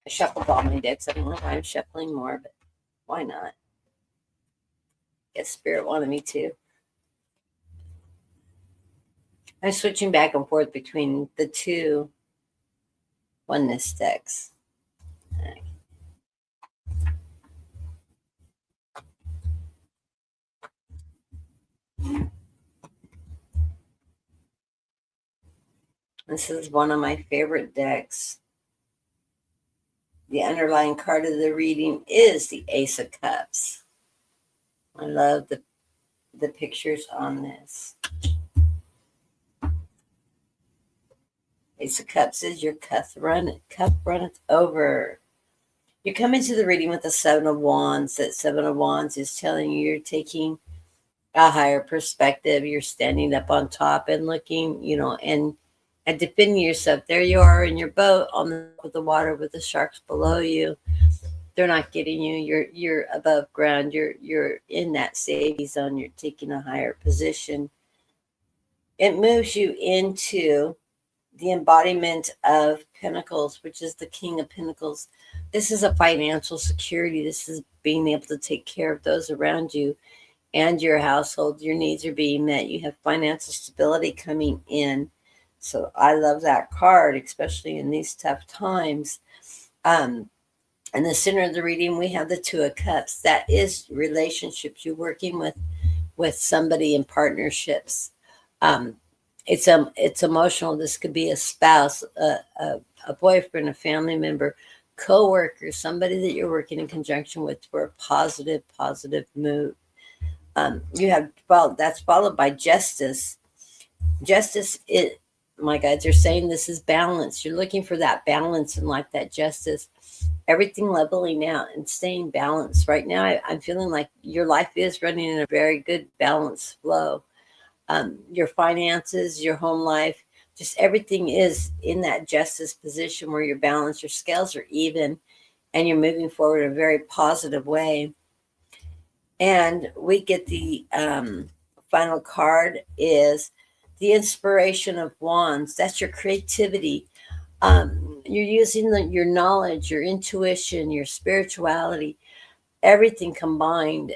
I shuffled all my decks. I don't know why I'm shuffling more, but why not? Guess Spirit wanted me to. I'm switching back and forth between the two oneness decks. This is one of my favorite decks. The underlying card of the reading is the Ace of Cups. I love the pictures on this. Ace of Cups is your cup runneth over. You come into the reading with the Seven of Wands. That Seven of Wands is telling you you're taking a higher perspective. You're standing up on top and looking, and defending yourself. There you are in your boat on the water with the sharks below you. They're not getting you. You're above ground. You're in that safety zone. You're taking a higher position. It moves you into the embodiment of Pentacles, which is the King of Pentacles. This is a financial security. This is being able to take care of those around you and your household. Your needs are being met. You have financial stability coming in. So I love that card, especially in these tough times. In the center of the reading, we have the Two of Cups. That is relationships. You're working with somebody in partnerships. It's emotional. This could be a spouse, a boyfriend, a family member, co-worker, somebody that you're working in conjunction with for a positive mood. That's followed by Justice. Justice is, my guides are saying, this is balance. You're looking for that balance in life, that justice, everything leveling out and staying balanced. Right now, I'm feeling like your life is running in a very good balanced flow. Your finances, your home life, just everything is in that justice position where you're balanced, your scales are even, and you're moving forward in a very positive way. And we get the final card is the Inspiration of Wands. That's your creativity. You're using your knowledge, your intuition, your spirituality, everything combined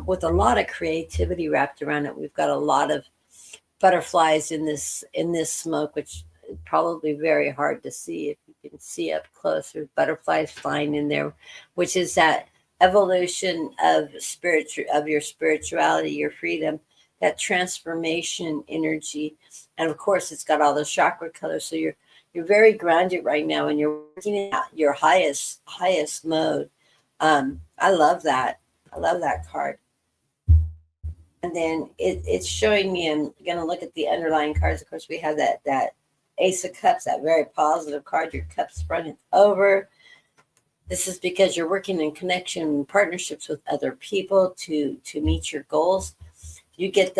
with a lot of creativity wrapped around it. We've got a lot of butterflies in this smoke, which is probably very hard to see if you can see up close. There's butterflies flying in there, which is that evolution of your spirituality, your freedom, that transformation energy. And of course, it's got all the chakra colors. So you're very grounded right now, and you're working at your highest mode. I love that. I love that card. And then it's showing me, I'm going to look at the underlying cards. Of course, we have that Ace of Cups, that very positive card. Your cup's running over. This is because you're working in connection and partnerships with other people to meet your goals. You get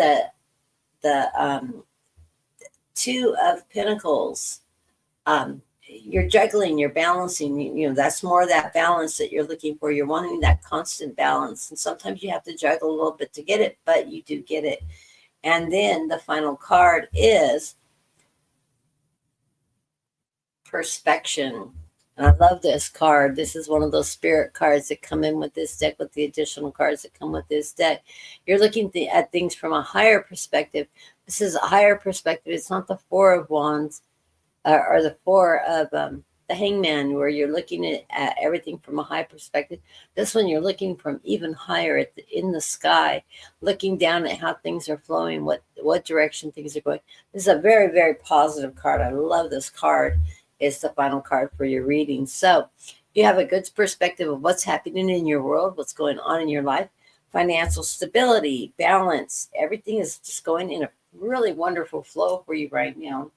the Two of Pentacles. You're juggling, you're balancing, that's more of that balance that you're looking for. You're wanting that constant balance. And sometimes you have to juggle a little bit to get it, but you do get it. And then the final card is Perspection. And I love this card. This is one of those spirit cards that come in with this deck, with the additional cards that come with this deck. You're looking at things from a higher perspective. This is a higher perspective. It's not the Four of Wands or the Four of the Hangman, where you're looking at everything from a high perspective. This one, you're looking from even higher in the sky, looking down at how things are flowing, what direction things are going. This is a very, very positive card. I love this card. It's the final card for your reading. So you have a good perspective of what's happening in your world, what's going on in your life, financial stability, balance. Everything is just going in a really wonderful flow for you right now.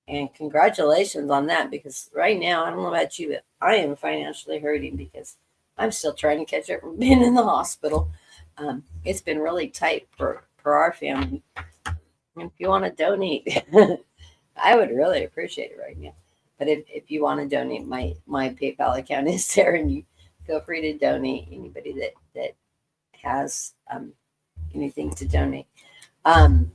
And congratulations on that, because right now, I don't know about you, but I am financially hurting because I'm still trying to catch up from being in the hospital. It's been really tight for our family. And if you want to donate, I would really appreciate it right now. But if you want to donate, my PayPal account is there, and you feel free to donate. Anybody that has anything to donate. And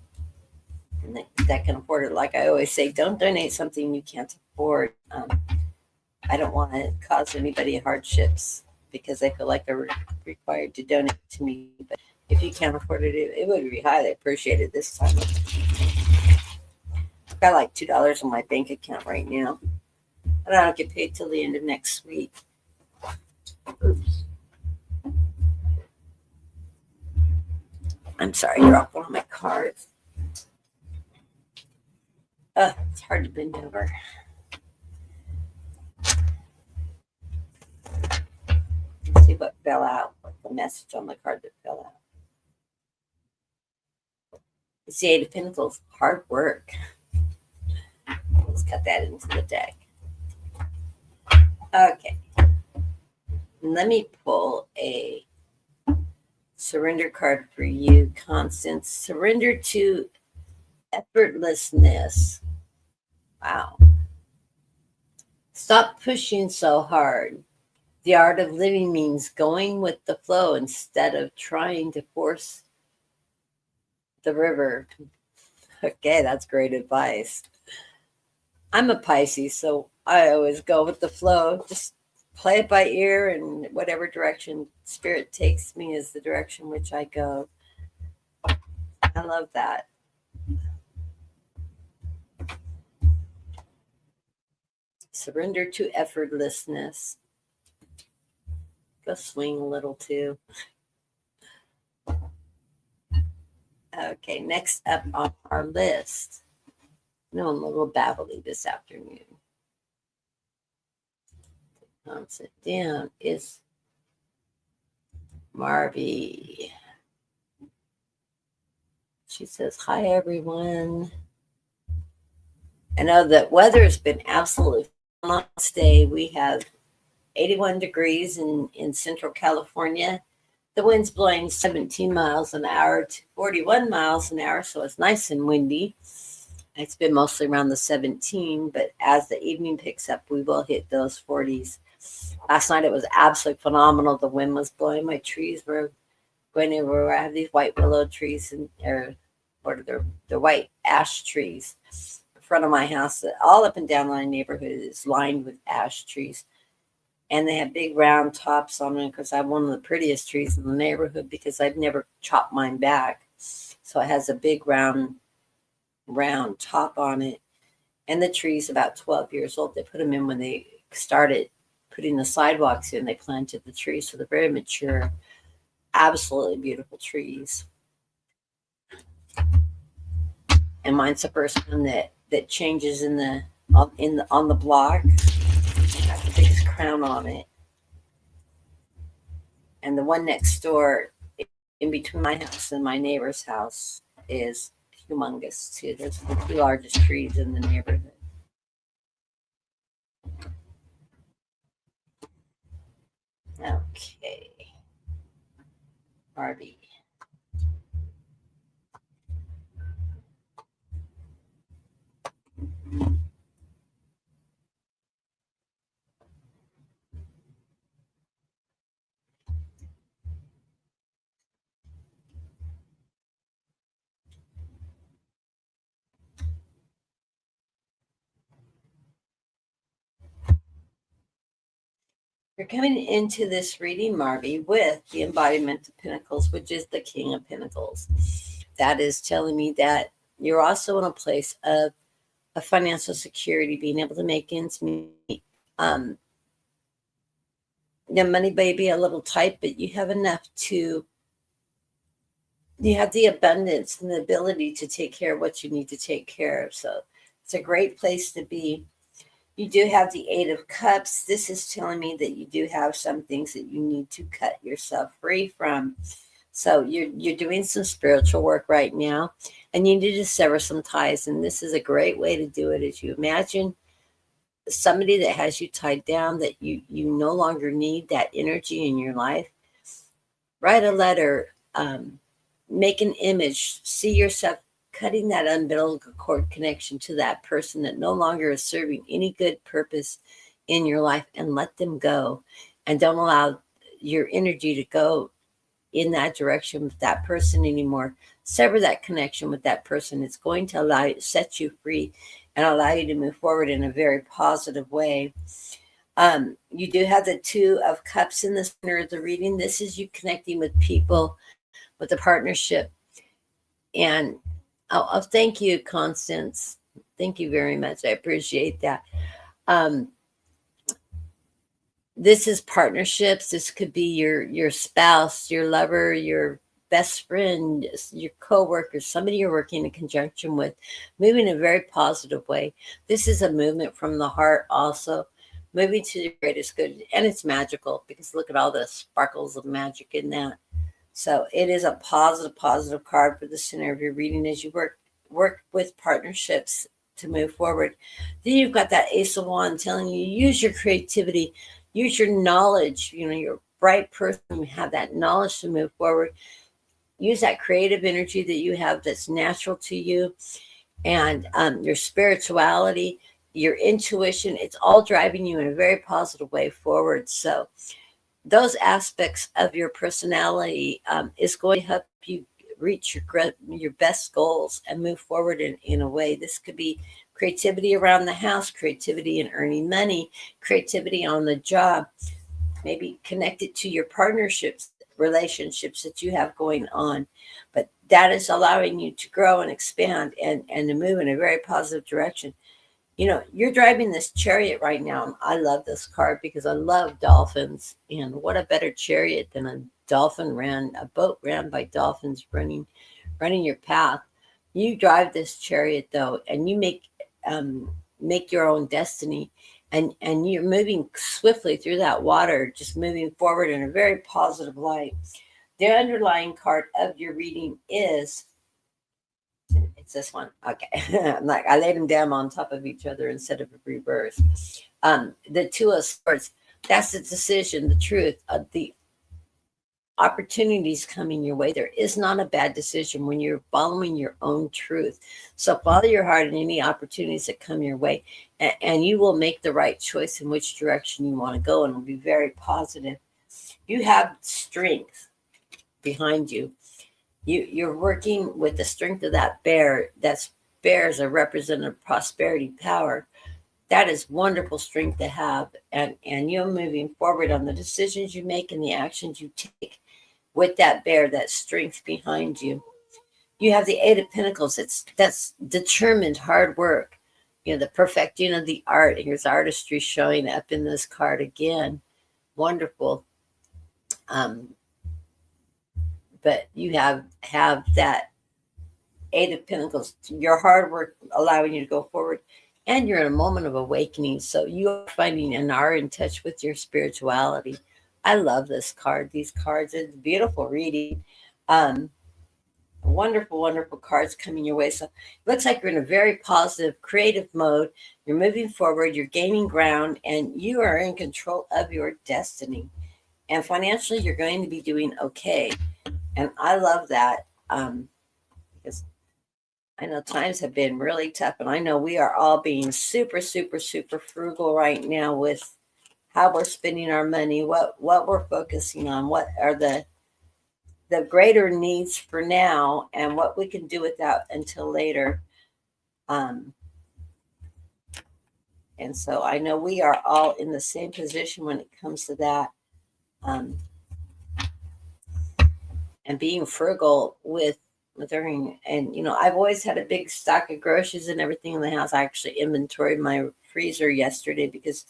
that can afford it. Like I always say, don't donate something you can't afford. I don't want to cause anybody hardships because I feel like they're required to donate to me. But if you can't afford it, it would be highly appreciated this time. I've got like $2 on my bank account right now, and I don't get paid till the end of next week. Oops. I'm sorry, I dropped one of my cards. It's hard to bend over. Let's see what fell out. What's the message on the card that fell out? It's the Eight of Pentacles. Hard work. Let's cut that into the deck. Okay. Let me pull a surrender card for you, Constance. Surrender to effortlessness. Wow. Stop pushing so hard. The art of living means going with the flow instead of trying to force the river. Okay, that's great advice. I'm a Pisces, so I always go with the flow. Just play it by ear, and whatever direction spirit takes me is the direction which I go. I love that. Surrender to effortlessness. Go swing a little too. Okay, next up on our list. No, I'm a little babbly this afternoon. Sit down is Marvy. She says, hi, everyone. I know that weather has been absolutely phenomenal today. We have 81 degrees in Central California. The wind's blowing 17 miles an hour to 41 miles an hour, so it's nice and windy. It's been mostly around the 17, but as the evening picks up, we will hit those 40s. Last night, it was absolutely phenomenal. The wind was blowing. My trees were going everywhere. I have these white willow trees, or the white ash trees in front of my house. All up and down my neighborhood is lined with ash trees. And they have big round tops on them because I have one of the prettiest trees in the neighborhood because I've never chopped mine back. So it has a big round top on it. And the tree's about 12 years old. They put them in when they started putting the sidewalks in. They planted the trees. So they're very mature, absolutely beautiful trees. And mine's the first one that changes on the block. Got the biggest crown on it. And the one next door, in between my house and my neighbor's house, is humongous too. There's the two largest trees in the neighborhood. Okay. Barbie. You're coming into this reading, Marvy, with the embodiment of Pentacles, which is the King of Pentacles. That is telling me that you're also in a place of financial security, being able to make ends meet. Your money may be a little tight, but you have enough to, you have the abundance and the ability to take care of what you need to take care of. So it's a great place to be. You do have the Eight of Cups. This is telling me that you do have some things that you need to cut yourself free from. So you're doing some spiritual work right now, and you need to sever some ties. And this is a great way to do it. As you imagine somebody that has you tied down, that you no longer need that energy in your life. Write a letter, make an image, see yourself cutting that umbilical cord connection to that person that no longer is serving any good purpose in your life, and let them go. And don't allow your energy to go in that direction with that person anymore. Sever that connection with that person. It's going to allow you, set you free, and allow you to move forward in a very positive way. You do have the Two of Cups in the center of the reading. This is you connecting with people, with a partnership. And oh, thank you, Constance. Thank you very much. I appreciate that. This is partnerships. This could be your spouse, your lover, your best friend, your coworker, somebody you're working in conjunction with, moving in a very positive way. This is a movement from the heart also, moving to the greatest good. And it's magical because look at all the sparkles of magic in that. So it is a positive card for the center of your reading as you work with partnerships to move forward. Then you've got that Ace of Wands telling you use your creativity, use your knowledge. You know, you're a bright person, you have that knowledge to move forward. Use that creative energy that you have that's natural to you, and your spirituality, your intuition. It's all driving you in a very positive way forward. So those aspects of your personality is going to help you reach your best goals and move forward in a way. This could be creativity around the house, creativity in earning money, creativity on the job, maybe connected to your partnerships, relationships that you have going on. But that is allowing you to grow and expand and to move in a very positive direction. You know, you're driving this chariot right now. And I love this card because I love dolphins. And what a better chariot than a boat ran by dolphins running your path. You drive this chariot though, and you make your own destiny. And you're moving swiftly through that water, just moving forward in a very positive light. The underlying card of your reading is, it's this one. Okay. Like I laid them down on top of each other instead of a reverse. The Two of Swords, that's the decision, the truth, the opportunities coming your way. There is not a bad decision when you're following your own truth. So follow your heart in any opportunities that come your way, and you will make the right choice in which direction you want to go, and it'll be very positive. You have strength behind you. You're working with the strength of that bear. Bear is a representative of prosperity, power. That is wonderful strength to have, and you're moving forward on the decisions you make and the actions you take with that bear, that strength behind you. You have the Eight of Pentacles. That's determined hard work. You know, the perfecting of the art. Here's artistry showing up in this card again. Wonderful. But you have that Eight of Pentacles. Your hard work allowing you to go forward. And you're in a moment of awakening. So you are finding and are in touch with your spirituality. I love this card. These cards, it's beautiful reading. Wonderful cards coming your way. So it looks like you're in a very positive, creative mode. You're moving forward. You're gaining ground. And you are in control of your destiny. And financially, you're going to be doing okay. And I love that because I know times have been really tough. And I know we are all being super frugal right now with how we're spending our money, what we're focusing on, what are the greater needs for now, and what we can do without until later. And And so I know we are all in the same position when it comes to that. Um, and being frugal with everything. And I've always had a big stock of groceries and everything in the house. I actually inventoried my freezer yesterday because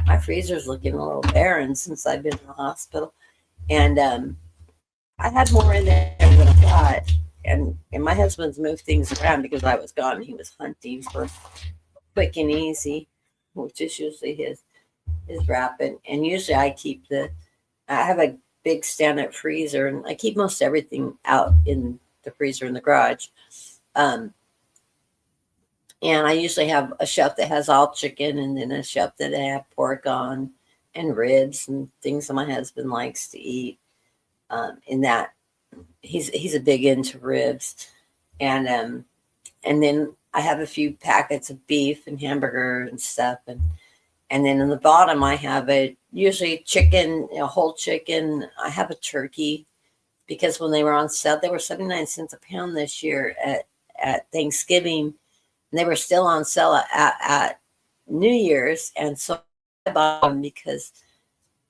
my freezer's looking a little barren since I've been in the hospital. And I had more in there than I thought. And my husband's moved things around because I was gone. He was hunting for quick and easy, which is usually his wrap. And usually I have a big stand-up freezer, and I keep most everything out in the freezer in the garage. And I usually have a shelf that has all chicken, and then a shelf that I have pork on, and ribs and things that my husband likes to eat. In that, he's a big into ribs, and then I have a few packets of beef and hamburger and stuff, and then in the bottom I have usually chicken, whole chicken. I have a turkey because when they were on sale, they were 79 cents a pound this year at Thanksgiving, and they were still on sale at New Year's, and so I bought them because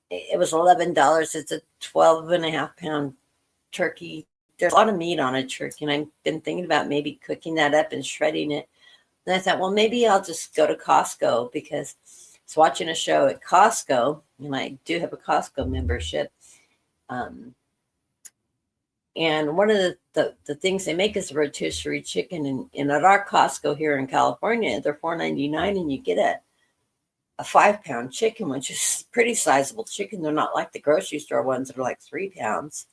it was $11. It's a 12.5 pound turkey. There's a lot of meat on a turkey, and I've been thinking about maybe cooking that up and shredding it. And I thought, well, maybe I'll just go to Costco because I was watching a show at Costco, and I do have a Costco membership. And one of the things they make is rotisserie chicken. And at our Costco here in California, they're $4.99, and you get a 5-pound chicken, which is pretty sizable chicken. They're not like the grocery store ones that are like 3 pounds.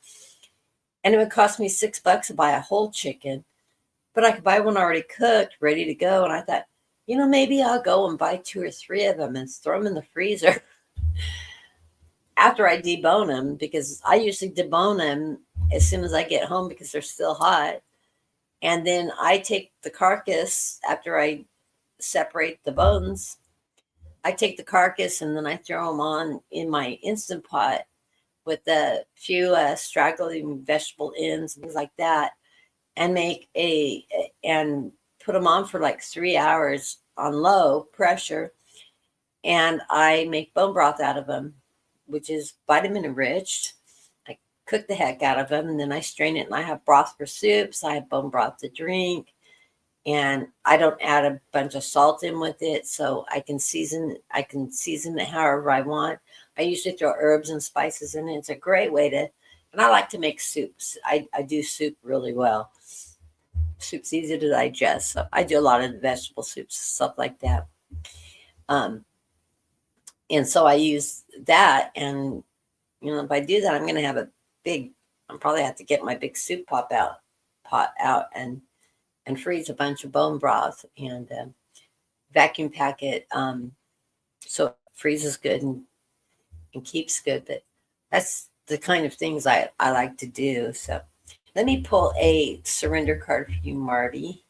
And it would cost me $6 to buy a whole chicken, but I could buy one already cooked, ready to go. And I thought, maybe I'll go and buy 2 or 3 of them and throw them in the freezer after I debone them, because I usually debone them as soon as I get home because they're still hot. And then I take the carcass after I separate the bones. I take the carcass and then I throw them on in my Instant Pot with a few straggling vegetable ends and things like that, and and put them on for like 3 hours on low pressure. And I make bone broth out of them, which is vitamin enriched. I cook the heck out of them, and then I strain it, and I have broth for soups. I have bone broth to drink, and I don't add a bunch of salt in with it, so I can season it however I want. I usually throw herbs and spices in it. It's a great way and I like to make soups. I do soup really well. Soup's easy to digest, so I do a lot of vegetable soups, stuff like that. And so I use that, and if I do that, I'm going to have I'll probably have to get my big soup pot out and freeze a bunch of bone broth and vacuum pack it so it freezes good and keeps good. But that's the kind of things I like to do. So let me pull a surrender card for you, Marty.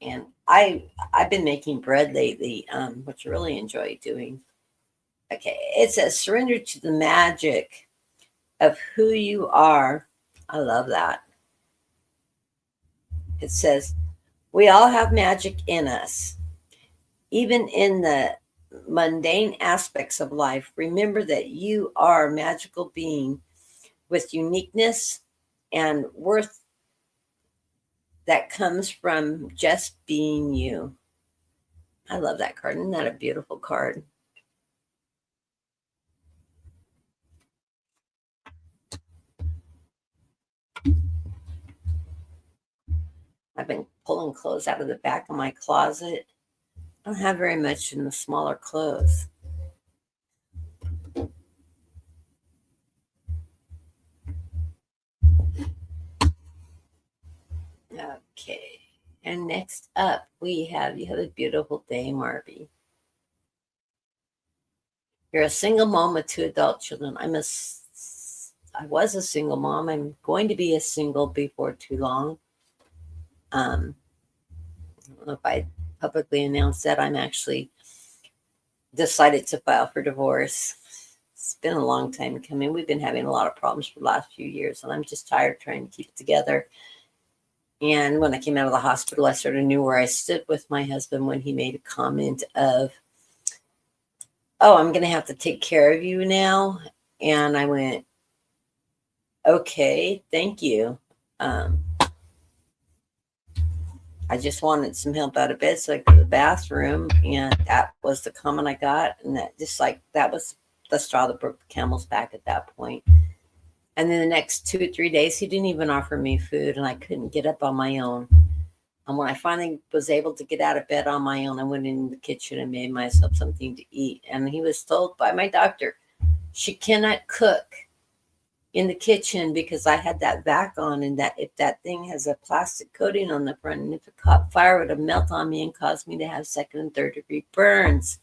And I've been making bread lately, which I really enjoy doing. Okay, it says surrender to the magic of who you are. I love that. It says, we all have magic in us. Even in the mundane aspects of life, remember that you are a magical being with uniqueness and worth that comes from just being you. I love that card. Isn't that a beautiful card? I've been pulling clothes out of the back of my closet. I don't have very much in the smaller clothes. Okay. And next up, you have a beautiful day, Marby. You're a single mom with 2 adult children. I was a single mom. I'm going to be a single before too long. I don't know if I publicly announced that I'm actually decided to file for divorce. It's been a long time coming. We've been having a lot of problems for the last few years, and I'm just tired trying to keep it together. And when I came out of the hospital, I sort of knew where I stood with my husband when he made a comment of, "Oh, I'm going to have to take care of you now." And I went, "Okay, thank you." Um, I just wanted some help out of bed so I could go to the bathroom. And that was the comment I got. And that was the straw that broke the camel's back at that point. And then the next 2 or 3 days, he didn't even offer me food, and I couldn't get up on my own. And when I finally was able to get out of bed on my own, I went in the kitchen and made myself something to eat. And he was told by my doctor, she cannot cook in the kitchen because I had that vac on, and that if that thing has a plastic coating on the front, and if it caught fire, it would melt on me and cause me to have 2nd and 3rd degree burns.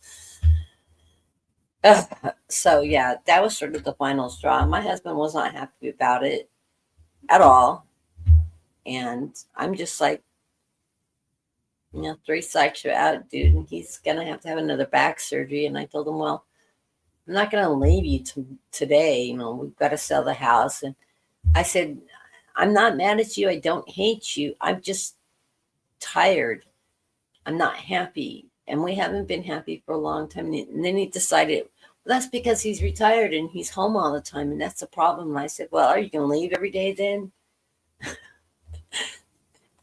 So yeah, that was sort of the final straw. My husband was not happy about it at all. And I'm just like, 3 cycles out, dude, and he's going to have another back surgery. And I told him, well, I'm not going to leave you today. We've got to sell the house. And I said, I'm not mad at you. I don't hate you. I'm just tired. I'm not happy. And we haven't been happy for a long time. And then he decided, well, that's because he's retired and he's home all the time. And that's the problem. And I said, well, are you going to leave every day then?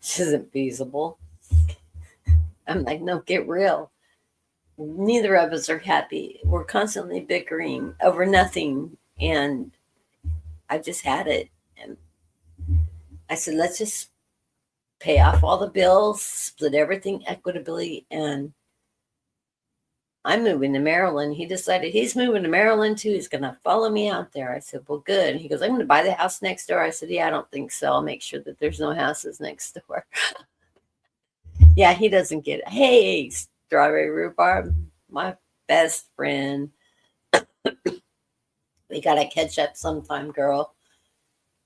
This isn't feasible. I'm like, no, get real. Neither of us are happy. We're constantly bickering over nothing. And I just had it. And I said, let's just pay off all the bills, split everything equitably. And I'm moving to Maryland. He decided he's moving to Maryland too. He's going to follow me out there. I said, well, good. And he goes, I'm going to buy the house next door. I said, yeah, I don't think so. I'll make sure that there's no houses next door. Yeah, he doesn't get it. Hey, strawberry rhubarb, my best friend. We got to catch up sometime, girl.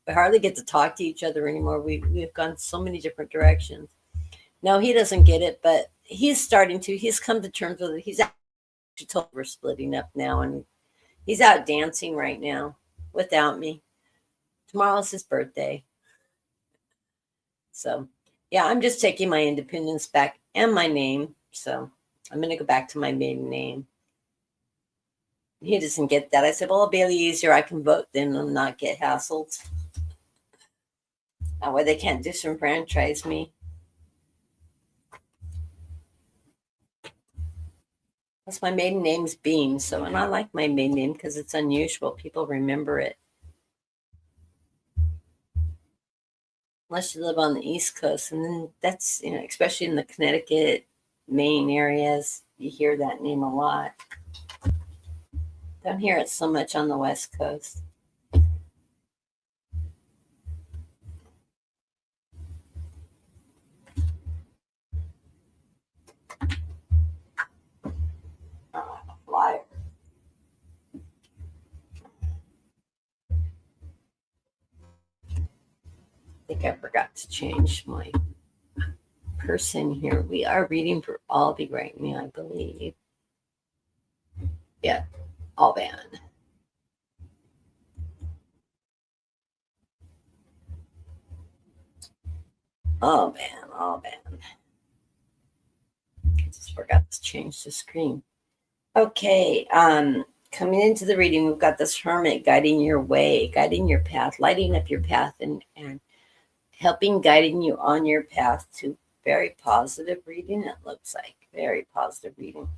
We hardly get to talk to each other anymore. We've gone so many different directions. No, he doesn't get it, but he's starting to. He's come to terms with it. He's actually told we're splitting up now, and he's out dancing right now without me. Tomorrow's his birthday. So, yeah, I'm just taking my independence back and my name. So I'm going to go back to my maiden name. He doesn't get that. I said, well, it'll be easier. I can vote then and not get hassled. That way they can't disenfranchise me. Plus, my maiden name's Bean. So, and I like my maiden name because it's unusual. People remember it. Unless you live on the East Coast. And then that's, especially in the Connecticut, Maine areas, you hear that name a lot. Don't hear it so much on the West Coast. Oh, flyer. I think I forgot to change my person here. We are reading for Albie right now, I believe. Yeah, Alban. Alban. I just forgot to change the screen. Okay, coming into the reading, we've got this hermit guiding your way, guiding your path, lighting up your path, and helping guiding you on your path to very positive reading. It looks like very positive reading.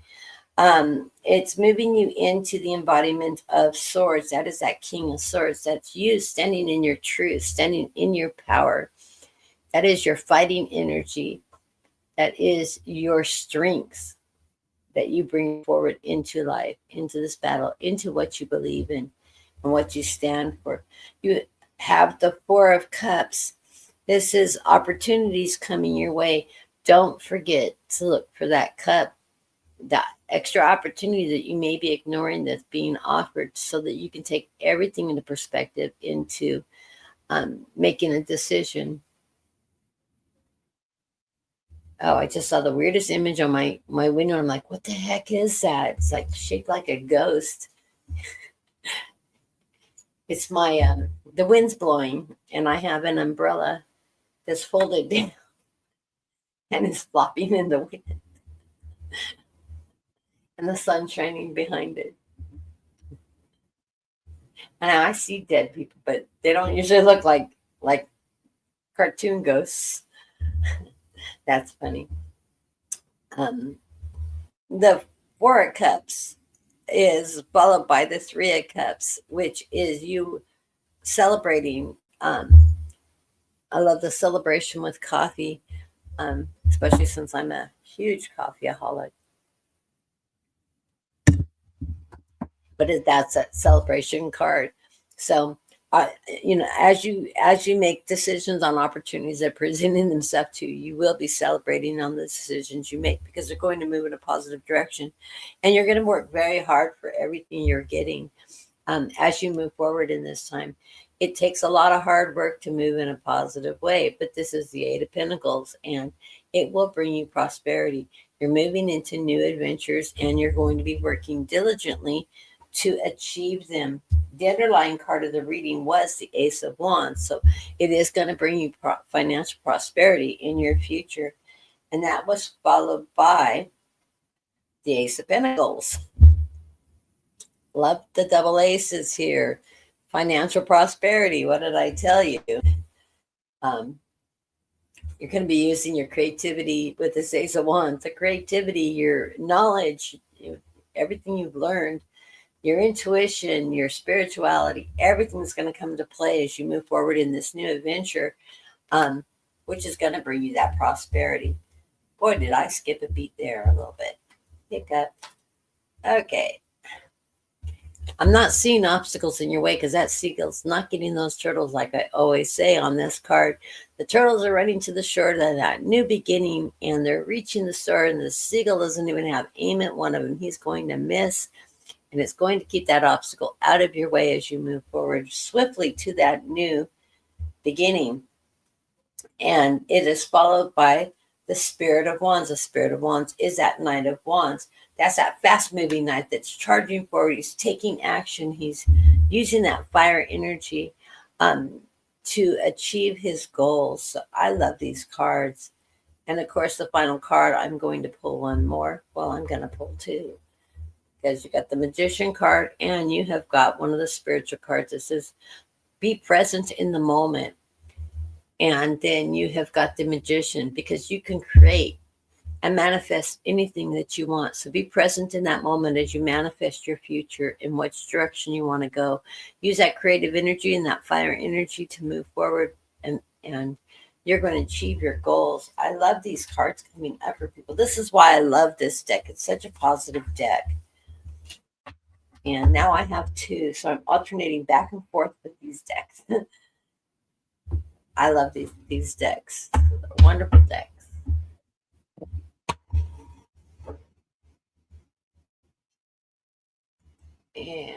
It's moving you into the embodiment of swords. That is that King of Swords. That's you standing in your truth, standing in your power. That is your fighting energy. That is your strength that you bring forward into life, into this battle, into what you believe in and what you stand for. You have the Four of Cups. This is opportunities coming your way. Don't forget to look for that cup, that extra opportunity that you may be ignoring that's being offered, so that you can take everything into perspective into making a decision. Oh, I just saw the weirdest image on my window. I'm like, what the heck is that? It's like shaped like a ghost. It's my, the wind's blowing and I have an umbrella that's folded down and is flopping in the wind. And the sun shining behind it. And I see dead people, but they don't usually look like cartoon ghosts. That's funny. The Four of Cups is followed by the Three of Cups, which is you celebrating. I love the celebration with coffee, especially since I'm a huge coffeeaholic. But that's a celebration card. So, as you make decisions on opportunities that are presenting themselves to you, you will be celebrating on the decisions you make because they're going to move in a positive direction, and you're going to work very hard for everything you're getting as you move forward in this time. It takes a lot of hard work to move in a positive way, but this is the Eight of Pentacles, and it will bring you prosperity. You're moving into new adventures, and you're going to be working diligently to achieve them. The underlying card of the reading was the Ace of Wands, so it is going to bring you financial prosperity in your future, and that was followed by the Ace of Pentacles. Love the double aces here. Financial prosperity. What did I tell you? You're going to be using your creativity with this Ace of Wands. The creativity, your knowledge, everything you've learned, your intuition, your spirituality, everything's going to come to play as you move forward in this new adventure, which is going to bring you that prosperity. Boy, did I skip a beat there a little bit. Hiccup. Okay. I'm not seeing obstacles in your way because that seagull's not getting those turtles, like I always say on this card. The turtles are running to the shore to that new beginning, and they're reaching the shore, and the seagull doesn't even have aim at one of them. He's going to miss, and it's going to keep that obstacle out of your way as you move forward swiftly to that new beginning. And it is followed by the Spirit of Wands. The Spirit of Wands is that Knight of Wands. That's that fast-moving knight that's charging forward. He's taking action. He's using that fire energy to achieve his goals. So I love these cards. And, of course, the final card, I'm going to pull one more. Well, I'm going to pull two. Because you got the Magician card and you have got one of the spiritual cards that says, be present in the moment. And then you have got the Magician, because you can create and manifest anything that you want. So be present in that moment as you manifest your future in which direction you want to go. Use that creative energy and that fire energy to move forward, and you're going to achieve your goals. I love these cards coming up for people. This is why I love this deck. It's such a positive deck. And now I have two, so I'm alternating back and forth with these decks. I love these decks. They're wonderful decks. And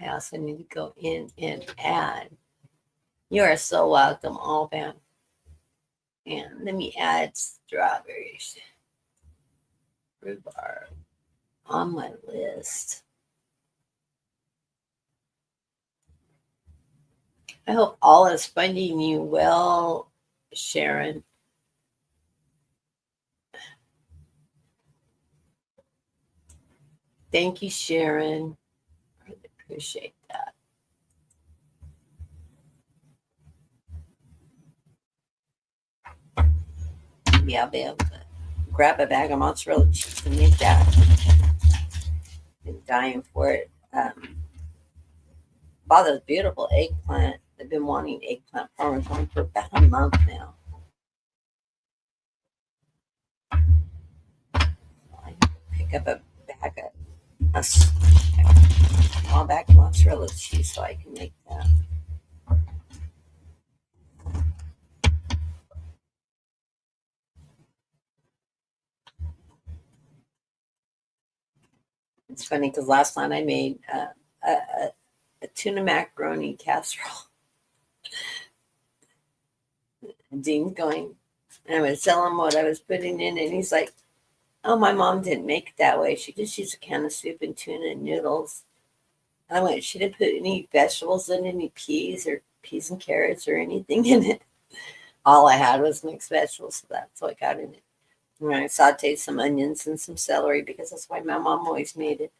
I also need to go in and add. You are so welcome, Alban. And let me add strawberries, rhubarb on my list. I hope all is finding you well, Sharon. Thank you, Sharon. I really appreciate that. Maybe I'll be able to grab a bag of mozzarella cheese and make that. Been dying for it. Bought this beautiful eggplant. I've been wanting eggplant parmesan for about a month now. I pick up a small bag of mozzarella cheese so I can make that. It's funny because last night I made a tuna macaroni casserole. And Dean's going, and I was telling him what I was putting in, and he's like, oh, my mom didn't make it that way. She just used a can of soup and tuna and noodles. And I went, she didn't put any vegetables in, any peas or peas and carrots or anything in it. All I had was mixed vegetables, so that's what I got in it. And I sauteed some onions and some celery because that's why my mom always made it.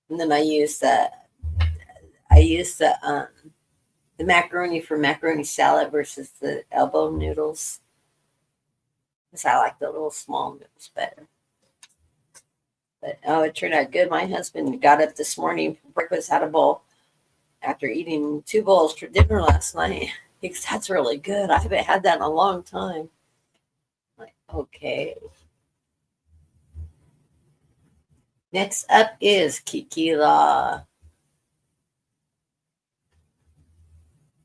And then I used the macaroni for macaroni salad versus the elbow noodles. Because I like the little small noodles better. But oh, it turned out good. My husband got up this morning for breakfast, had a bowl after eating 2 bowls for dinner last night. He goes, "That's really good. I haven't had that in a long time." I'm like, okay. Next up is Kiki Law.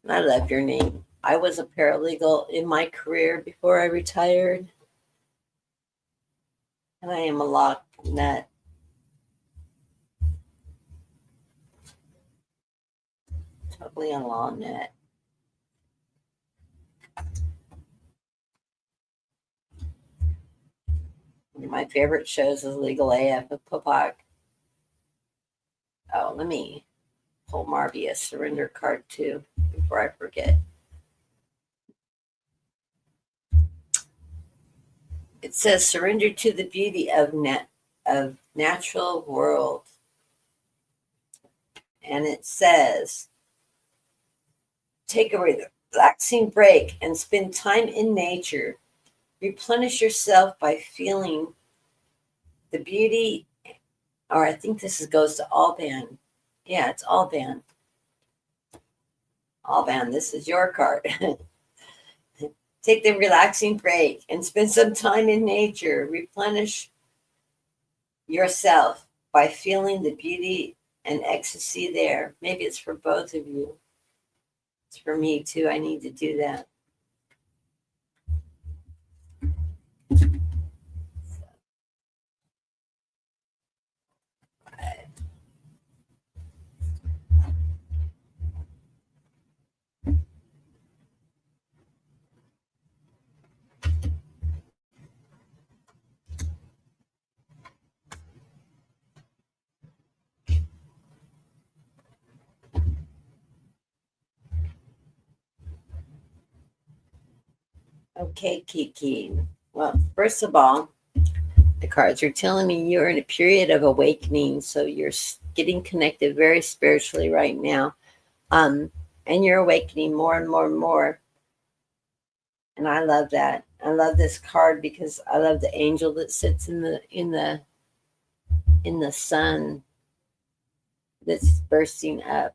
I love your name. I was a paralegal in my career before I retired. And I am a law nut. Totally a law nut. One of my favorite shows is Legal AF with Popak. Oh, let me pull Marby a surrender card too before I forget. It says surrender to the beauty of natural world. And it says take a relaxing break and spend time in nature. Replenish yourself by feeling the beauty, or I think this goes to Alban. Yeah, it's Alban. Alban, this is your card. Take the relaxing break and spend some time in nature. Replenish yourself by feeling the beauty and ecstasy there. Maybe it's for both of you. It's for me too. I need to do that. Okay, Kiki. Well, first of all, the cards are telling me you're in a period of awakening. So you're getting connected very spiritually right now. And you're awakening more and more and more. And I love that. I love this card because I love the angel that sits in the sun that's bursting up.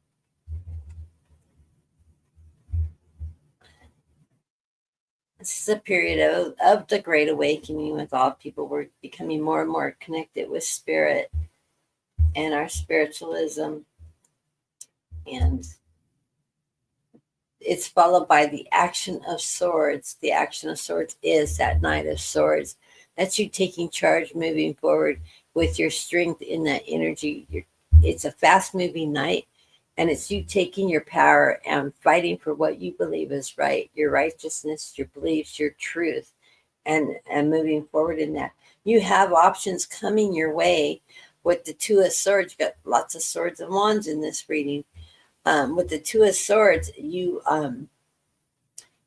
This is a period of the great awakening with all people. We're becoming more and more connected with spirit and our spiritualism. And it's followed by the action of swords. The action of swords is that Knight of Swords. That's you taking charge, moving forward with your strength in that energy. It's a fast moving knight. And it's you taking your power and fighting for what you believe is right, your righteousness, your beliefs, your truth, and moving forward in that. You have options coming your way with the Two of Swords. You've got lots of swords and wands in this reading. With the Two of Swords, you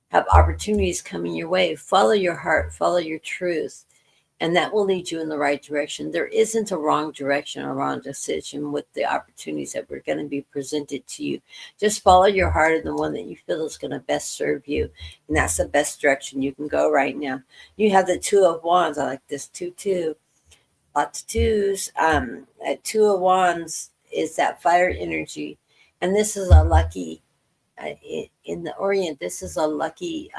have opportunities coming your way. Follow your heart, follow your truth, and that will lead you in the right direction. There isn't a wrong direction or wrong decision with the opportunities that we're going to be presented to you. Just follow your heart and the one that you feel is going to best serve you. And that's the best direction you can go right now. You have the Two of Wands. I like this 2-2. Lots of twos. That Two of Wands is that fire energy. And this is a lucky, in the Orient, this is a lucky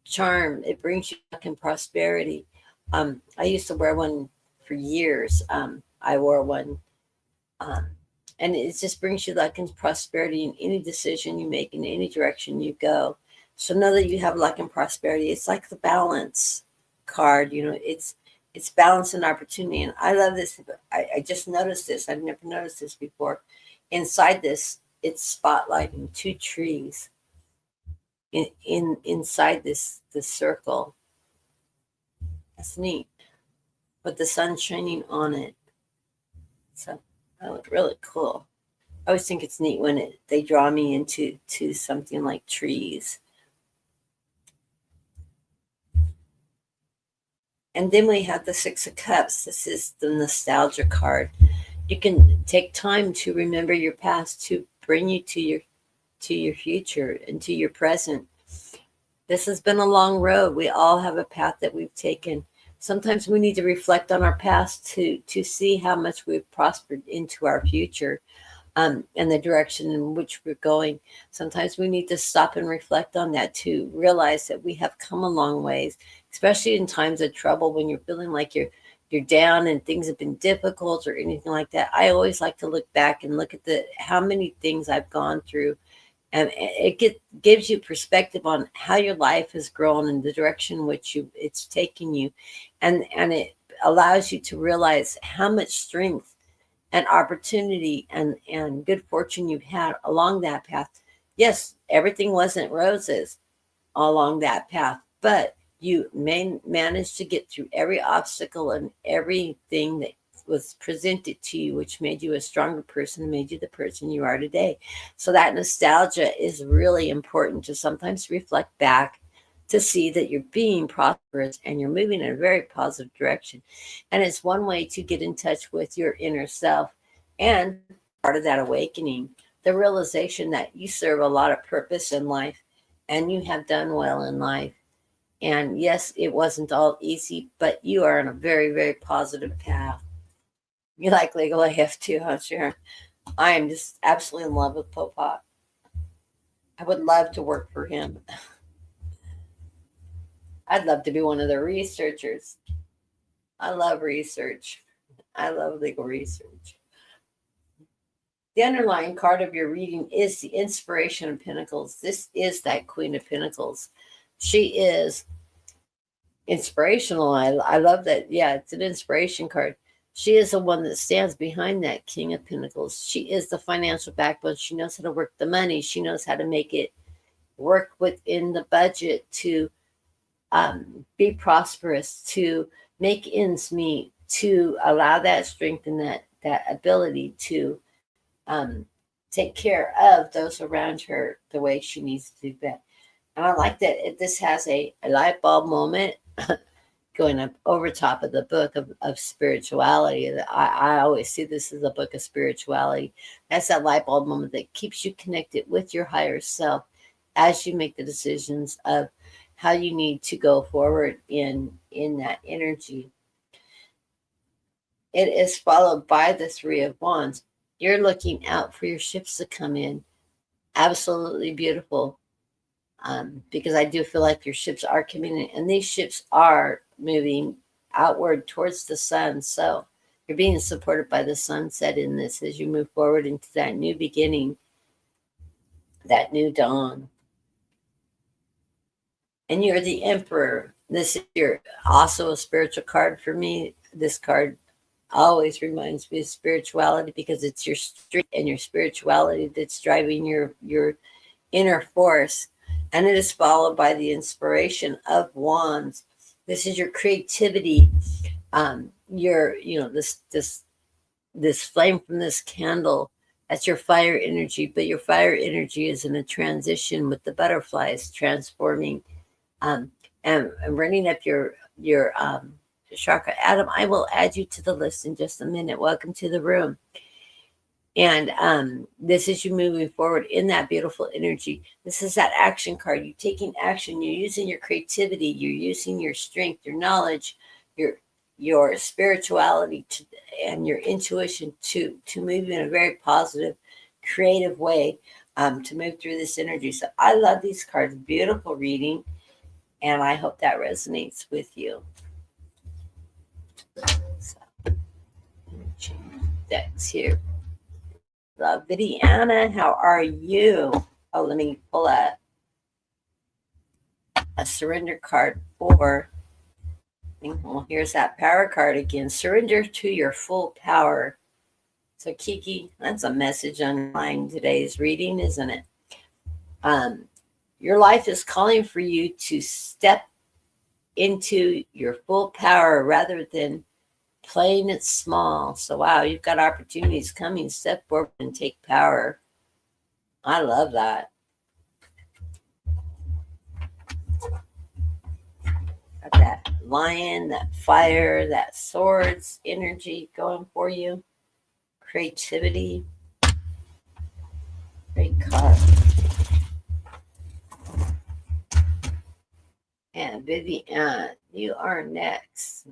charm. It brings you luck and prosperity. I used to wear one for years. I wore one. And it just brings you luck and prosperity in any decision you make, in any direction you go. So know that you have luck and prosperity. It's like the balance card. You know, it's balance and opportunity. And I love this. I just noticed this. I've never noticed this before. Inside this, it's spotlighting 2 trees. Inside this circle. That's neat. With the sun shining on it. So that looked really cool. I always think it's neat when they draw me into something like trees. And then we have the Six of Cups. This is the nostalgia card. You can take time to remember your past to bring you to your future and to your present. This has been a long road. We all have a path that we've taken. Sometimes we need to reflect on our past to see how much we've prospered into our future, and the direction in which we're going. Sometimes we need to stop and reflect on that to realize that we have come a long ways, especially in times of trouble when you're feeling like you're down and things have been difficult or anything like that. I always like to look back and look at how many things I've gone through, and it gives you perspective on how your life has grown and the direction in which it's taken you, and it allows you to realize how much strength and opportunity and good fortune you've had along that path. Yes, everything wasn't roses along that path, but you managed to get through every obstacle and everything that was presented to you, which made you a stronger person and made you the person you are today. So that nostalgia is really important, to sometimes reflect back to see that you're being prosperous and you're moving in a very positive direction. And it's one way to get in touch with your inner self, and part of that awakening, the realization that you serve a lot of purpose in life and you have done well in life. And yes, it wasn't all easy, but you are on a very, very positive path. You like Legal AF too, huh, Sharon? I am just absolutely in love with Popot. I would love to work for him. I'd love to be one of the researchers. I love research. I love legal research. The underlying card of your reading is the Inspiration of Pentacles. This is that Queen of Pentacles. She is inspirational. I love that. Yeah, it's an inspiration card. She is the one that stands behind that King of Pentacles. She is the financial backbone. She knows how to work the money. She knows how to make it work within the budget to be prosperous, to make ends meet, to allow that strength and that ability to take care of those around her the way she needs to do that. And I like that this has a light bulb moment going up over top of the book of spirituality. I always see this as a book of spirituality. That's that light bulb moment that keeps you connected with your higher self as you make the decisions of how you need to go forward in that energy. It is followed by the Three of Wands. You're looking out for your ships to come in. Absolutely beautiful. Because I do feel like your ships are coming in, and these ships are moving outward towards the sun. So you're being supported by the sunset in this as you move forward into that new beginning, that new dawn. And you're the Emperor. This is also a spiritual card for me. This card always reminds me of spirituality, because it's your strength and your spirituality that's driving your inner force. And it is followed by the Inspiration of Wands. This is your creativity. This flame from this candle. That's your fire energy, but your fire energy is in a transition with the butterflies transforming, and running up your chakra. Adam, I will add you to the list in just a minute. Welcome to the room. And this is you moving forward in that beautiful energy. This is that action card. You're taking action. You're using your creativity. You're using your strength, your knowledge, your spirituality and your intuition to move in a very positive, creative way to move through this energy. So I love these cards. Beautiful reading. And I hope that resonates with you. So, let me change decks here. Love Vidiana, how are you? Oh, let me pull a surrender card for. Well, here's that power card again. Surrender to your full power. So Kiki, that's a message underlying today's reading, isn't it? Your life is calling for you to step into your full power rather than playing it small. So, wow, you've got opportunities coming. Step forward and take power. I love that. Got that lion, that fire, that swords energy going for you. Creativity. Great card. And Vivian, you are next.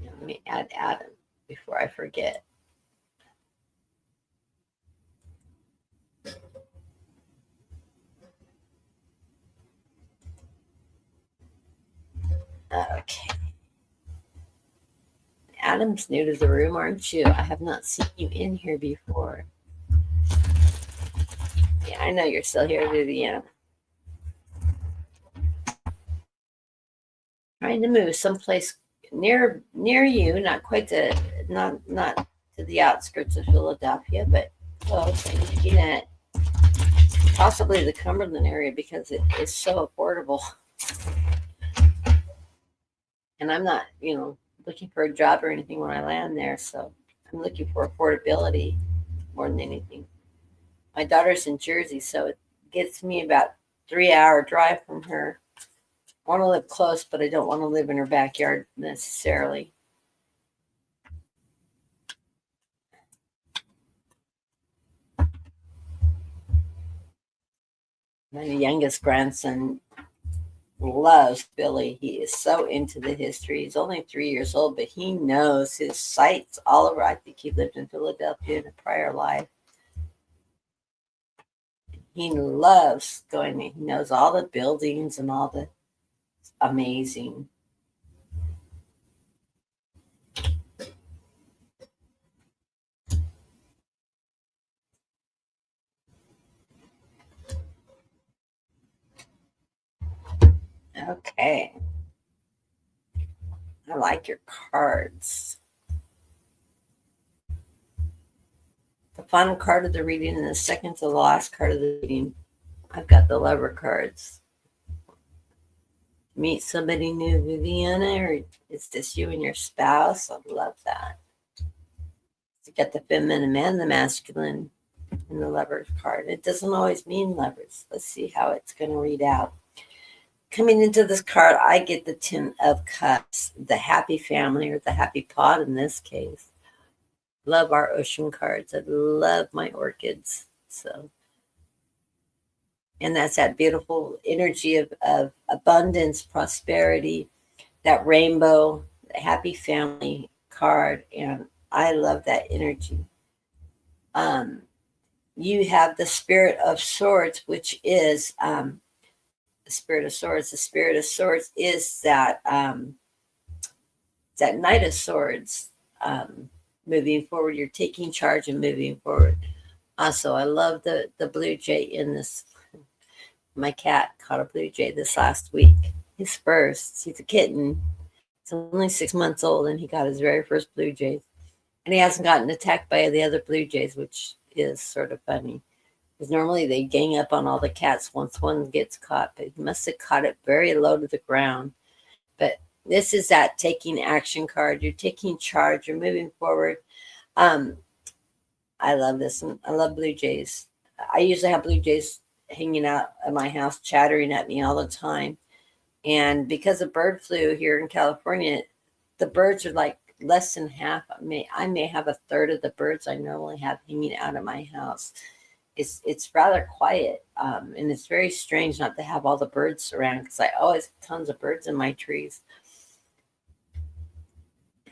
Let me add Adam before I forget. Okay. Adam's new to the room, aren't you? I have not seen you in here before. Yeah, I know you're still here, Vivian. Trying to move someplace near you, not quite to not to the outskirts of Philadelphia, but close. I'm looking at possibly the Cumberland area because it is so affordable. And I'm not, looking for a job or anything when I land there, so I'm looking for affordability more than anything. My daughter's in Jersey, so it gets me about 3-hour drive from her. I want to live close, but I don't want to live in her backyard necessarily. My youngest grandson loves Billy. He is so into the history. He's only 3 years old, but he knows his sites all over. I think he lived in Philadelphia in a prior life. He loves going there. He knows all the buildings and all the amazing. Okay. I like your cards. The final card of the reading and the second to the last card of the reading. I've got the Lover cards. Meet somebody new, Viviana, or is this you and your spouse? I love that. You got the feminine and the masculine in the Lovers card. It doesn't always mean lovers. Let's see how it's going to read out. Coming into this card, I get the Ten of Cups, the happy family, or the happy pot in this case. Love our ocean cards. I love my orchids. And that's that beautiful energy of abundance, prosperity, that rainbow, the happy family card. And I love that energy. You have the Spirit of Swords, which is the Spirit of Swords. The Spirit of Swords is that that Knight of Swords. Moving forward, you're taking charge and moving forward. Also, I love the blue jay in this. My cat caught a blue jay this last week. His first. He's a kitten. He's only 6 months old, and he got his very first blue jays. And he hasn't gotten attacked by the other blue jays, which is sort of funny. Because normally they gang up on all the cats once one gets caught, but he must have caught it very low to the ground. But this is that taking action card. You're taking charge. You're moving forward. I love this one. I love blue jays. I usually have blue jays hanging out at my house, chattering at me all the time. And because of bird flu here in California, the birds are like less than half. I may have a third of the birds I normally have hanging out at my house. It's rather quiet, and it's very strange not to have all the birds around because I always have tons of birds in my trees.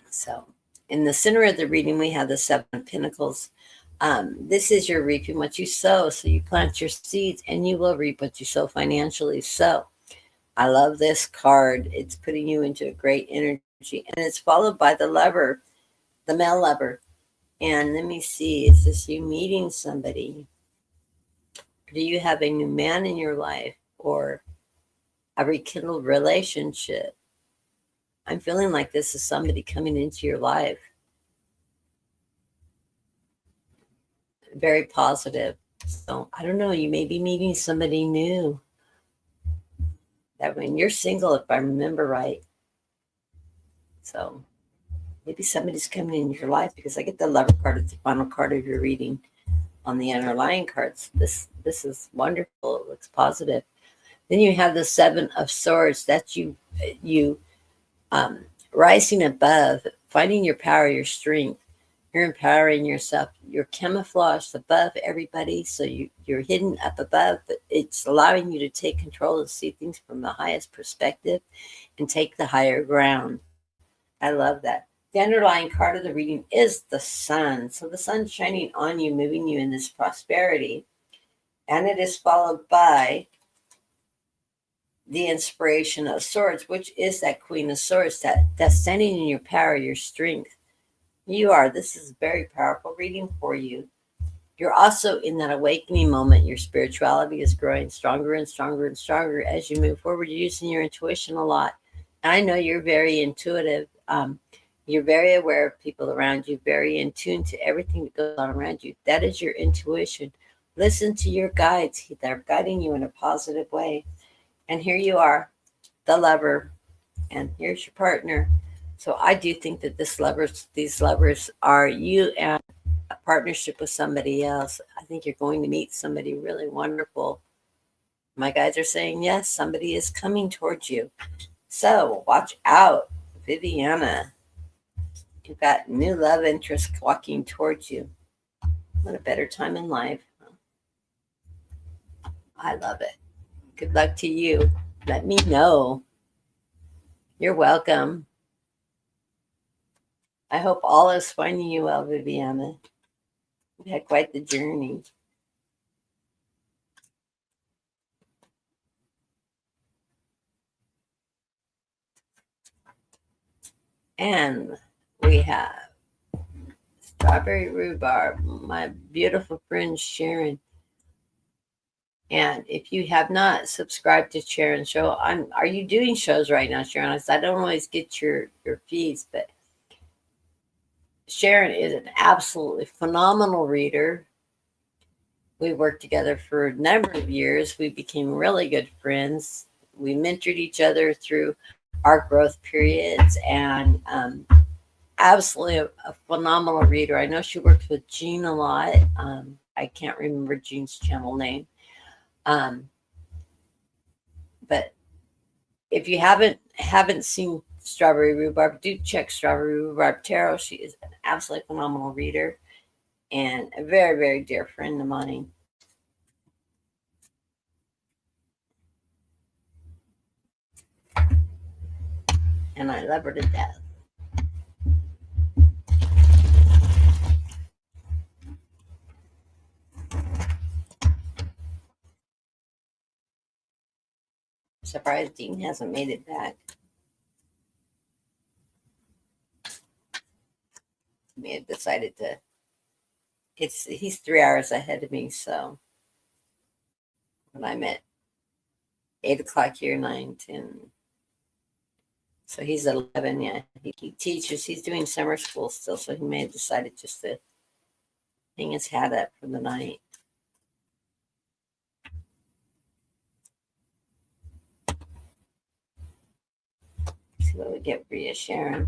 So in the center of the reading, we have the Seven of Pentacles. This is your reaping what you sow. So you plant your seeds and you will reap what you sow financially. So I love this card. It's putting you into a great energy. And it's followed by the Lover, the male lover. And let me see, is this you meeting somebody? Do you have a new man in your life or a rekindled relationship? I'm feeling like this is somebody coming into your life. Very positive. So I don't know, you may be meeting somebody new. That when you're single, if I remember right. So maybe somebody's coming in your life because I get the Lover card. It's the final card of your reading on the underlying cards. This is wonderful. It looks positive. Then you have the Seven of Swords. That's you rising above, finding your power, your strength. You're empowering yourself. You're camouflaged above everybody, so you're hidden up above, but it's allowing you to take control and see things from the highest perspective and take the higher ground. I love that. The underlying card of the reading is the sun. So the sun's shining on you, moving you in this prosperity. And it is followed by the inspiration of swords, which is that Queen of Swords, that's standing in your power, your strength. This is a very powerful reading for you. You're also in that awakening moment. Your spirituality is growing stronger and stronger and stronger as you move forward. You're using your intuition a lot. I know you're very intuitive. You're very aware of people around you, very in tune to everything that goes on around you. That is your intuition. Listen to your guides. They're guiding you in a positive way. And here you are, the lover, and here's your partner. So I do think that these lovers are you and a partnership with somebody else. I think you're going to meet somebody really wonderful. My guides are saying, yes, somebody is coming towards you. So watch out, Viviana. You've got new love interest walking towards you. What a better time in life. I love it. Good luck to you. Let me know. You're welcome. I hope all is finding you well, Viviana. You had quite the journey. And we have Strawberry Rhubarb, my beautiful friend Sharon. And if you have not subscribed to Sharon's show, are you doing shows right now, Sharon? I don't always get your feeds, but Sharon is an absolutely phenomenal reader. We worked together for a number of years. We became really good friends. We mentored each other through our growth periods, and absolutely a phenomenal reader. I know she works with Jean a lot. I can't remember Jean's channel name. But if you haven't seen Strawberry Rhubarb, do check Strawberry Rhubarb Tarot. She is an absolutely phenomenal reader and a very, very dear friend of mine. And I love her to death. Surprised Dean hasn't made it back. May have decided to. He's 3 hours ahead of me, so when I'm at 8 o'clock here, 9, 10. So he's at 11. Yeah, he teaches. He's doing summer school still, so he may have decided just to hang his hat up for the night. See what we get for you, Sharon.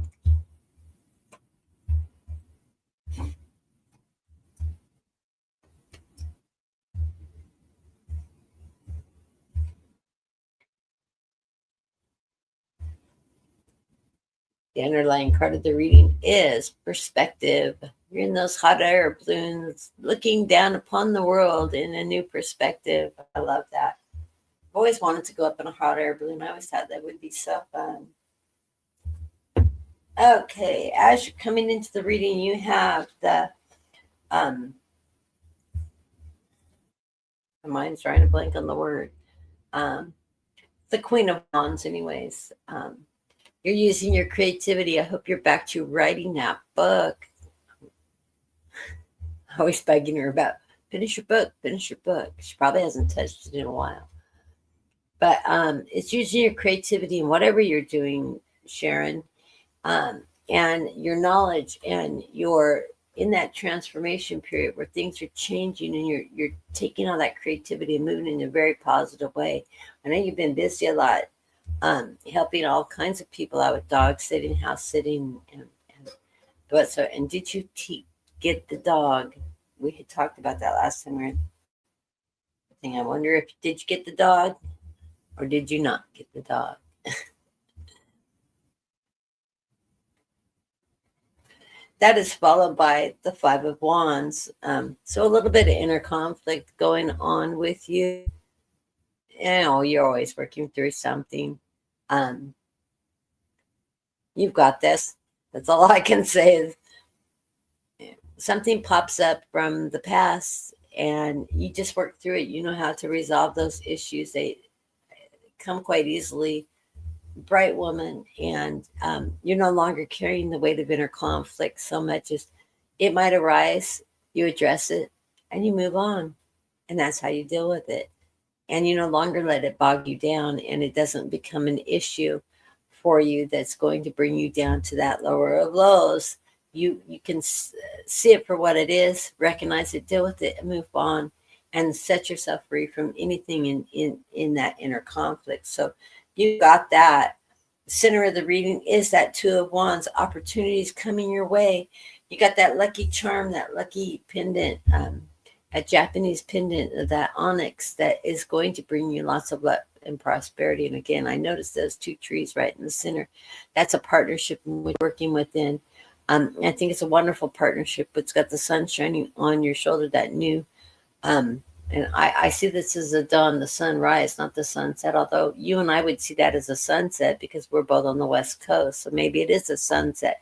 The underlying card of the reading is perspective. You're in those hot air balloons looking down upon the world in a new perspective. I love that. I've always wanted to go up in a hot air balloon. I always thought that would be so fun. Okay, as you're coming into the reading, you have the my mind's trying to blank on the word. The Queen of Wands, anyways. You're using your creativity. I hope you're back to writing that book. Always begging her about finish your book. She probably hasn't touched it in a while. But it's using your creativity in whatever you're doing, Sharon, and your knowledge, and you're in that transformation period where things are changing, and you're taking all that creativity and moving in a very positive way. I know you've been busy a lot. helping all kinds of people out with dog sitting, house sitting, and whatsoever. And did you get the dog? We had talked about that last time. I wonder if did you get the dog or did you not get the dog? That is followed by the Five of Wands. So a little bit of inner conflict going on with you. You know, you're always working through something. You've got this. That's all I can say is something pops up from the past and you just work through it. You know how to resolve those issues. They come quite easily. Bright woman, and you're no longer carrying the weight of inner conflict so much as it might arise, you address it, and you move on. And that's how you deal with it. And you no longer let it bog you down, and it doesn't become an issue for you that's going to bring you down to that lower of lows. You can see it for what it is, recognize it, deal with it, and move on, and set yourself free from anything in that inner conflict. So you got that. Center of the reading is that Two of Wands, opportunities coming your way. You got that lucky charm, that lucky pendant, a Japanese pendant of that onyx that is going to bring you lots of luck and prosperity. And again, I noticed those two trees right in the center. That's a partnership we're working within. I think it's a wonderful partnership. It's got the sun shining on your shoulder, that new and I see this as a dawn, the sunrise, not the sunset, although you and I would see that as a sunset because we're both on the West Coast. So maybe it is a sunset,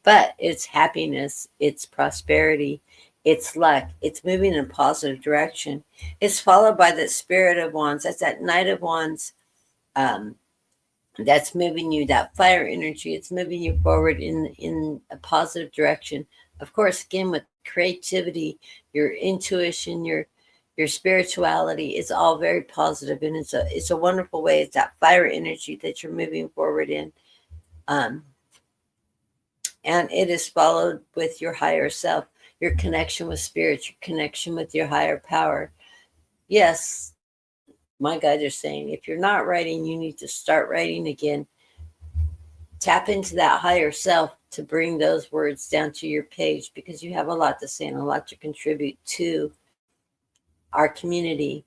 but it's happiness, it's prosperity, it's luck, it's moving in a positive direction. It's followed by the Spirit of Wands. That's that Knight of Wands. That's moving you, that fire energy. It's moving you forward in a positive direction. Of course, again, with creativity, your intuition, your spirituality is all very positive, and it's a wonderful way. It's that fire energy that you're moving forward in, and it is followed with your higher self, your connection with spirit, your connection with your higher power. Yes, my guides are saying if you're not writing, you need to start writing again. Tap into that higher self to bring those words down to your page because you have a lot to say and a lot to contribute to our community.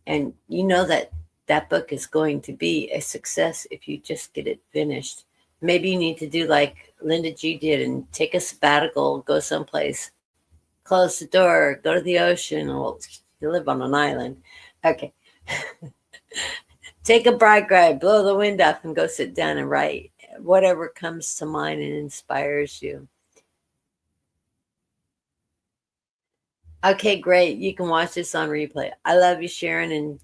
And you know that book is going to be a success if you just get it finished. Maybe you need to do like Linda G did and take a sabbatical, go someplace, close the door, go to the ocean. Well, you live on an island. Okay. Take a bike ride, blow the wind off, and go sit down and write whatever comes to mind and inspires you. Okay, great. You can watch this on replay. I love you, Sharon, and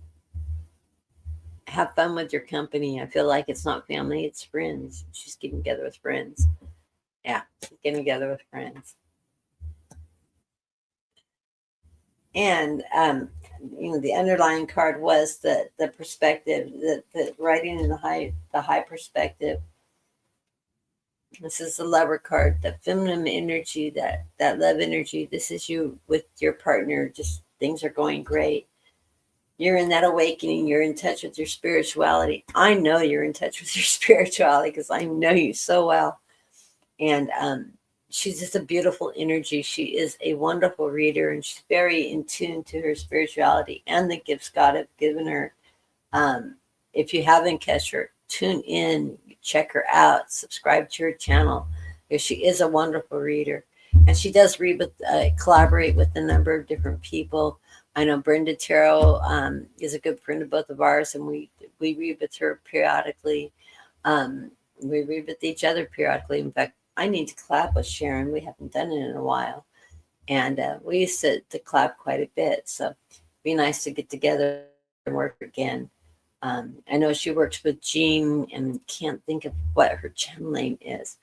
have fun with your company. I feel like it's not family, it's friends. She's getting together with friends. Yeah, getting together with friends. And, the underlying card was the perspective, the writing in the high perspective. This is the lover card, the feminine energy, that love energy. This is you with your partner. Just things are going great. You're in that awakening. You're in touch with your spirituality. I know you're in touch with your spirituality because I know you so well. And she's just a beautiful energy. She is a wonderful reader, and she's very in tune to her spirituality and the gifts God has given her. If you haven't catch her, tune in, check her out, subscribe to her channel, because she is a wonderful reader. And she does read with, collaborate with a number of different people. I know Brenda Tarot is a good friend of both of ours, and we read with her periodically. We read with each other periodically. In fact, I need to collab with Sharon. We haven't done it in a while. And we used to collab quite a bit. So it'd be nice to get together and work again. I know she works with Jean and can't think of what her channel name is.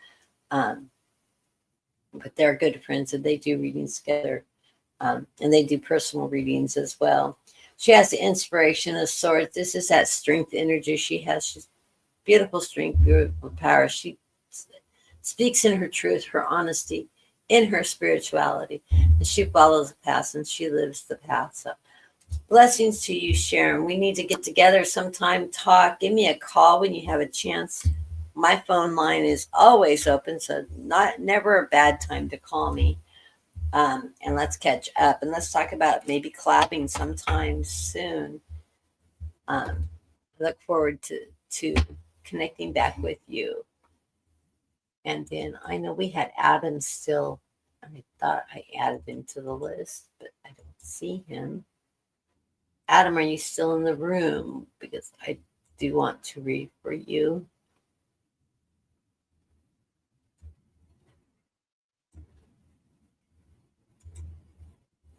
But they're good friends and they do readings together. And they do personal readings as well. She has the inspiration of Swords. This is that strength energy she has. She's beautiful strength, beautiful power. She speaks in her truth, her honesty, in her spirituality. And she follows the path and she lives the path. So Blessings to you, Sharon. We need to get together sometime, talk. Give me a call when you have a chance. My phone line is always open, so never a bad time to call me. And let's catch up and let's talk about maybe clapping sometime soon. Look forward to connecting back with you. And then I know we had Adam still. I thought I added him to the list, but I don't see him. Adam, are you still in the room? Because I do want to read for you.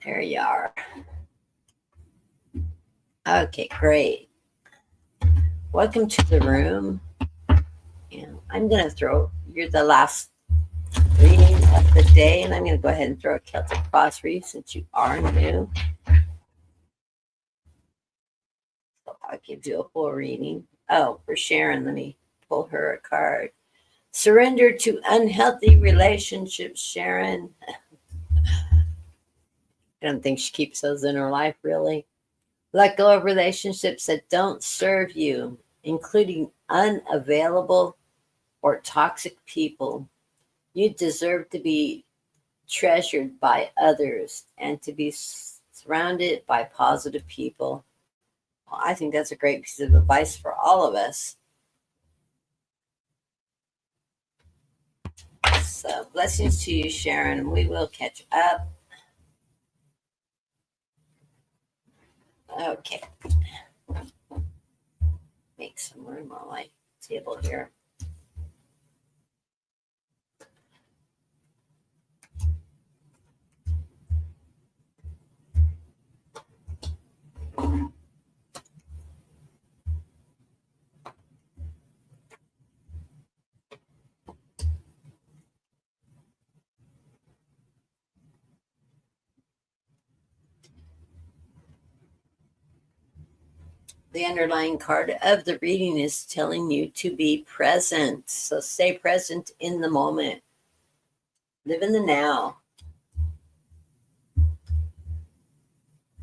There you are. Okay, great. Welcome to the room. And I'm going to you're the last reading of the day, and I'm going to go ahead and throw a Celtic Cross for you since you are new. So I'll give you a full reading. Oh, for Sharon, let me pull her a card. Surrender to unhealthy relationships, Sharon. I don't think she keeps those in her life, really. Let go of relationships that don't serve you, including unavailable or toxic people. You deserve to be treasured by others and to be surrounded by positive people. Well, I think that's a great piece of advice for all of us. So, blessings to you, Sharon. We will catch up. Okay. Make some room on my table here. The underlying card of the reading is telling you to be present. So stay present in the moment. Live in the now.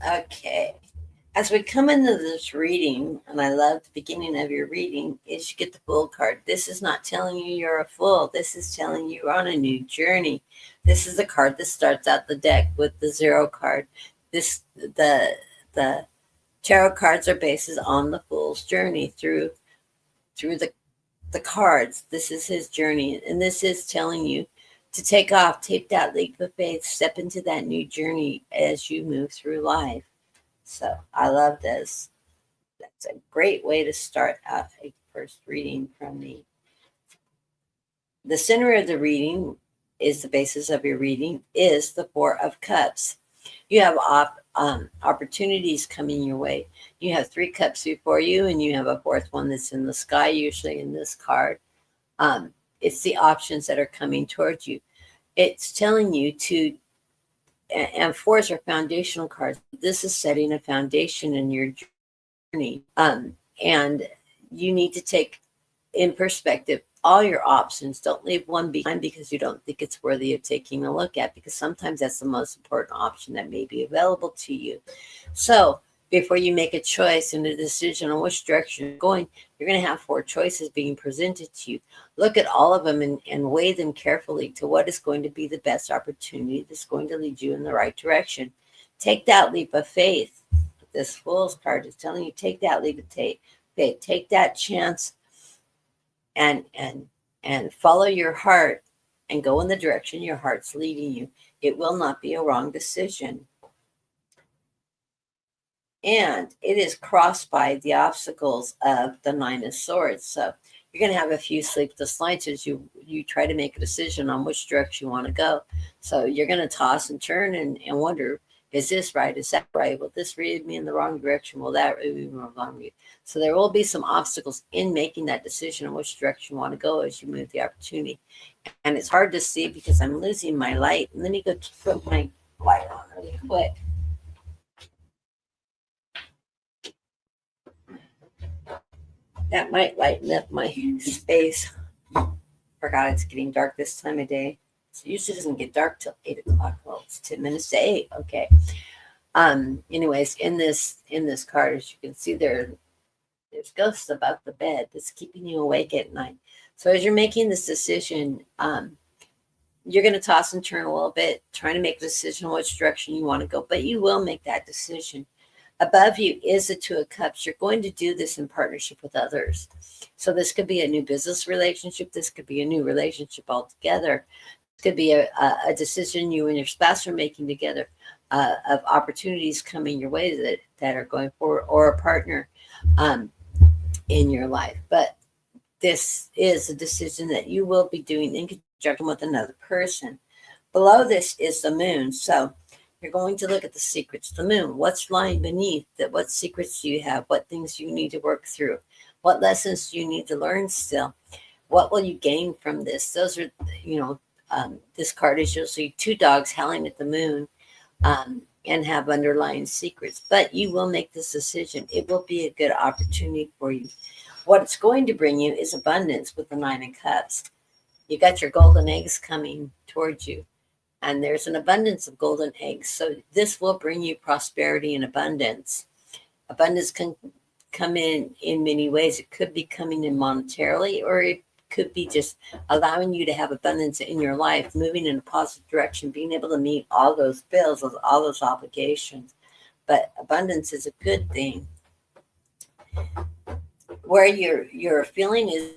Okay. As we come into this reading, and I love the beginning of your reading, is you get the Fool card. This is not telling you you're a fool. This is telling you you're on a new journey. This is the card that starts out the deck with the 0 card. The tarot cards are based on the Fool's journey through the cards. This is his journey, and this is telling you to take off, take that leap of faith, step into that new journey as you move through life. So I love this. That's a great way to start out a first reading from me. The center of the reading is the basis of your reading is the 4 of Cups. You have opportunities coming your way. You have 3 cups before you, and you have a 4th one that's in the sky, usually in this card. It's the options that are coming towards you. It's telling you to, and 4s are foundational cards. This is setting a foundation in your journey. And you need to take in perspective all your options. Don't leave one behind because you don't think it's worthy of taking a look at, because sometimes that's the most important option that may be available to you. So before you make a choice and a decision on which direction you're going, you're going to have 4 choices being presented to you. Look at all of them and weigh them carefully to what is going to be the best opportunity that's going to lead you in the right direction. Take that leap of faith. This Fool's card is telling you, take that leap of faith. Take that chance and follow your heart and go in the direction your heart's leading you. It will not be a wrong decision. And it is crossed by the obstacles of the 9 of Swords. So you're going to have a few sleepless nights as you try to make a decision on which direction you want to go. So you're going to toss and turn and wonder, is this right? Is that right? Will this lead me in the wrong direction? Will that lead me in the wrong direction? So there will be some obstacles in making that decision on which direction you want to go as you move the opportunity. And it's hard to see because I'm losing my light. Let me go put my light on really quick. That might lighten up my space. Forgot it's getting dark this time of day. So it usually doesn't get dark till 8 o'clock. Well, it's 10 minutes to 8. Okay. Anyways, in this card, as you can see, there's ghosts above the bed that's keeping you awake at night. So as you're making this decision, you're going to toss and turn a little bit, trying to make a decision on which direction you want to go, but you will make that decision. Above you is the Two of Cups. You're going to do this in partnership with others. So this could be a new business relationship. This could be a new relationship altogether. It could be a decision you and your spouse are making together, of opportunities coming your way that are going forward, or a partner in your life. But this is a decision that you will be doing in conjunction with another person. Below this is the moon. So you're going to look at the secrets. The moon, what's lying beneath that? What secrets do you have? What things you need to work through? What lessons do you need to learn still? What will you gain from this? Those are, this card is usually two dogs howling at the moon, and have underlying secrets. But you will make this decision. It will be a good opportunity for you. What it's going to bring you is abundance with the Nine of Cups. You got your golden eggs coming towards you, and there's an abundance of golden eggs. So this will bring you prosperity and abundance. Abundance can come in many ways. It could be coming in monetarily, or it could be just allowing you to have abundance in your life, moving in a positive direction, being able to meet all those bills, all those obligations. But abundance is a good thing. Where your feeling is,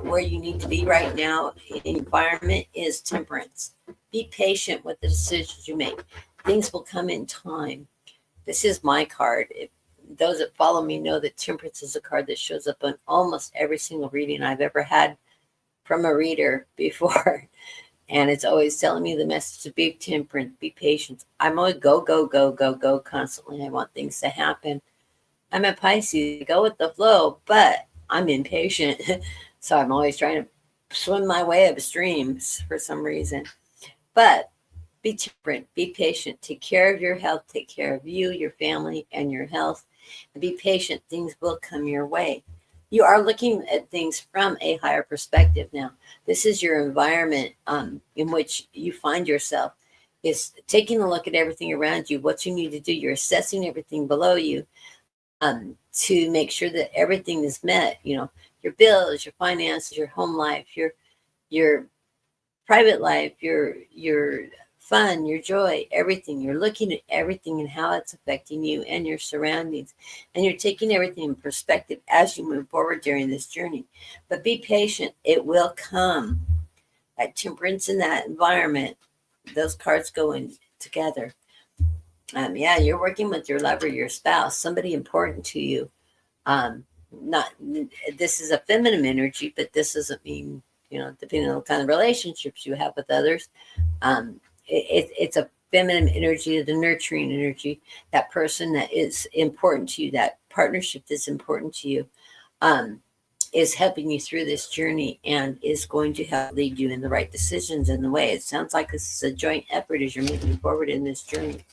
where you need to be right now in environment is temperance. Be patient with the decisions you make. Things will come in time. This is my card. Those that follow me know that temperance is a card that shows up on almost every single reading I've ever had from a reader before. And it's always telling me the message to be temperate, be patient. I'm always go, go, go, go, go constantly. I want things to happen. I'm a Pisces, go with the flow, but I'm impatient. So I'm always trying to swim my way upstream for some reason. But be temperate, be patient, take care of your health, take care of you, your family, and your health. And be patient, things will come your way. You are looking at things from a higher perspective now. This is your environment in which you find yourself, is taking a look at everything around you, what you need to do. You're assessing everything below you to make sure that everything is met. Your bills, your finances, your home life, your private life, your fun, your joy, everything. You're looking at everything and how it's affecting you and your surroundings. And you're taking everything in perspective as you move forward during this journey. But be patient. It will come. That temperance in that environment, those cards go in together. You're working with your lover, your spouse, somebody important to you. This is a feminine energy, but this doesn't mean, depending on the kind of relationships you have with others, it's a feminine energy, the nurturing energy, that person that is important to you, that partnership that's important to you, is helping you through this journey and is going to help lead you in the right decisions in the way. It sounds like this is a joint effort as you're moving forward in this journey.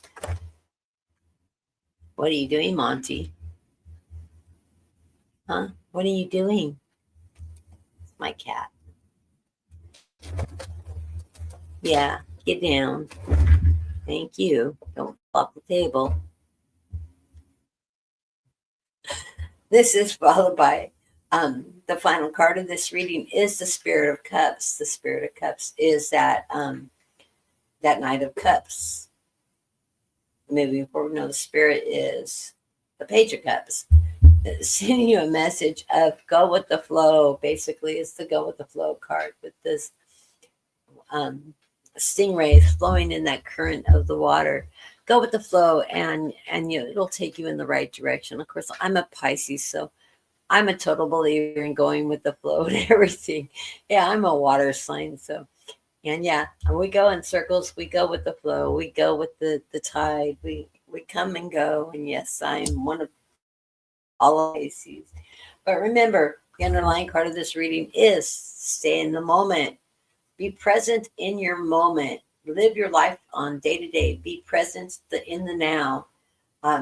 What are you doing, Monty? Huh? What are you doing? It's my cat. Yeah, get down. Thank you. Don't fall off the table. This is followed by the final card of this reading is the Spirit of Cups. The Spirit of Cups is that Knight of Cups. Moving forward, the Spirit is the Page of Cups. It's sending you a message of go with the flow. Basically, it's the go with the flow card with this stingray flowing in that current of the water. Go with the flow, and it'll take you in the right direction. Of course, I'm a Pisces, so I'm a total believer in going with the flow and everything. Yeah, I'm a water sign, so. And we go in circles. We go with the flow. We go with the tide. We come and go. And yes, I'm one of all of Pisces. But remember, the underlying card of this reading is stay in the moment. Be present in your moment. Live your life on day to day. Be present in the now.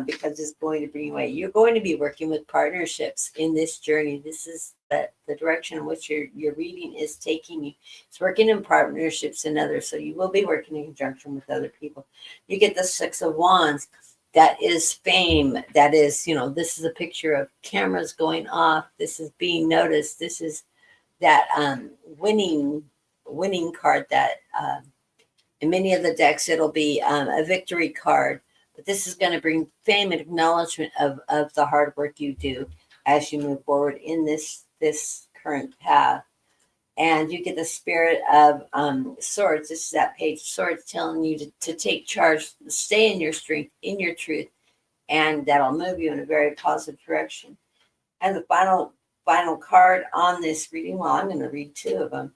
because it's going to bring you away. You're going to be working with partnerships in this journey. This is the direction in which your reading is taking you. It's working in partnerships and others. So you will be working in conjunction with other people. You get the Six of Wands. That is fame. That is, this is a picture of cameras going off. This is being noticed. This is that winning card that in many of the decks, it'll be a victory card. But this is going to bring fame and acknowledgement of the hard work you do as you move forward in this current path. And you get the Spirit of Swords. This is that page, Swords, telling you to take charge, stay in your strength, in your truth, and that'll move you in a very positive direction. And the final card on this reading, well, I'm going to read two of them.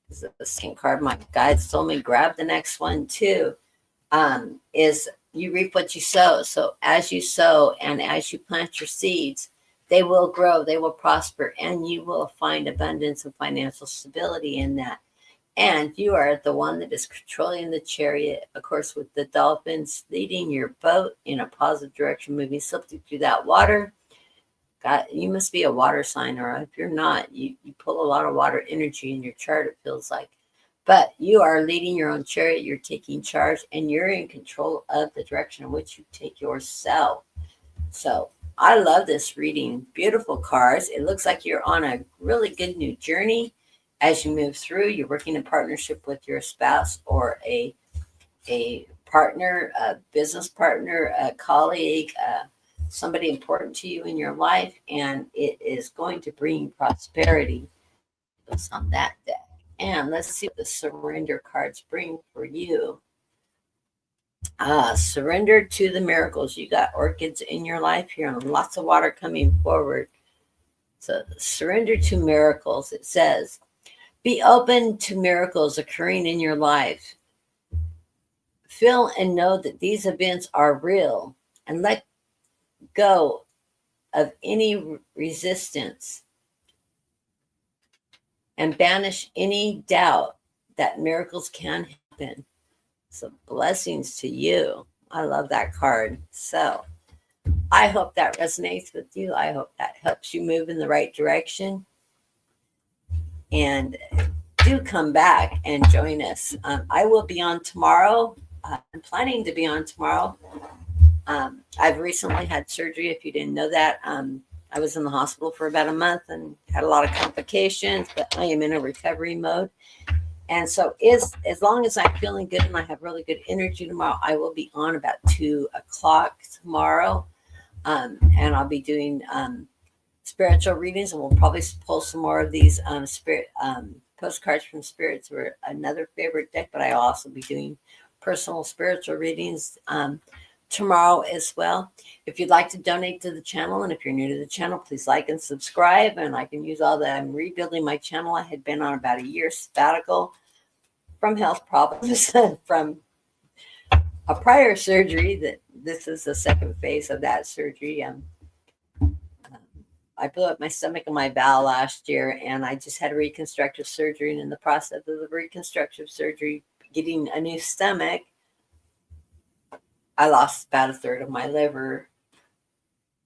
This is the second card my guides told me, grab the next one too, is you reap what you sow. So as you sow and as you plant your seeds, they will grow, they will prosper, and you will find abundance and financial stability in that. And you are the one that is controlling the chariot, of course, with the dolphins leading your boat in a positive direction, moving swiftly through that water. God, you must be a water sign, or if you're not, you pull a lot of water energy in your chart, it feels like. But you are leading your own chariot, you're taking charge, and you're in control of the direction in which you take yourself. So I love this reading. Beautiful cards. It looks like you're on a really good new journey as you move through. You're working in partnership with your spouse or a partner, a business partner, a colleague, somebody important to you in your life, and it is going to bring prosperity. It's on that deck. And let's see what the surrender cards bring for you. Surrender to the miracles. You got orchids in your life here and lots of water coming forward. So surrender to miracles. It says, be open to miracles occurring in your life. Feel and know that these events are real, and let go of any resistance and banish any doubt that miracles can happen. So blessings to you. I love that card. So I hope that resonates with you. I hope that helps you move in the right direction. And do come back and join us. I will be on tomorrow. I'm planning to be on tomorrow. I've recently had surgery, if you didn't know that. I was in the hospital for about a month and had a lot of complications, but I am in a recovery mode. And so as long as I'm feeling good and I have really good energy tomorrow, I will be on about 2:00 tomorrow. And I'll be doing spiritual readings, and we'll probably pull some more of these spirit postcards from spirits, or another favorite deck, but I'll also be doing personal spiritual readings tomorrow as well. If you'd like to donate to the channel, and if you're new to the channel, please like and subscribe. And I can use all that. I'm rebuilding my channel. I had been on about a year sabbatical from health problems from a prior surgery. That this is the second phase of that surgery. I blew up my stomach and my bowel last year, and I just had a reconstructive surgery. And in the process of the reconstructive surgery, getting a new stomach, I lost about a third of my liver,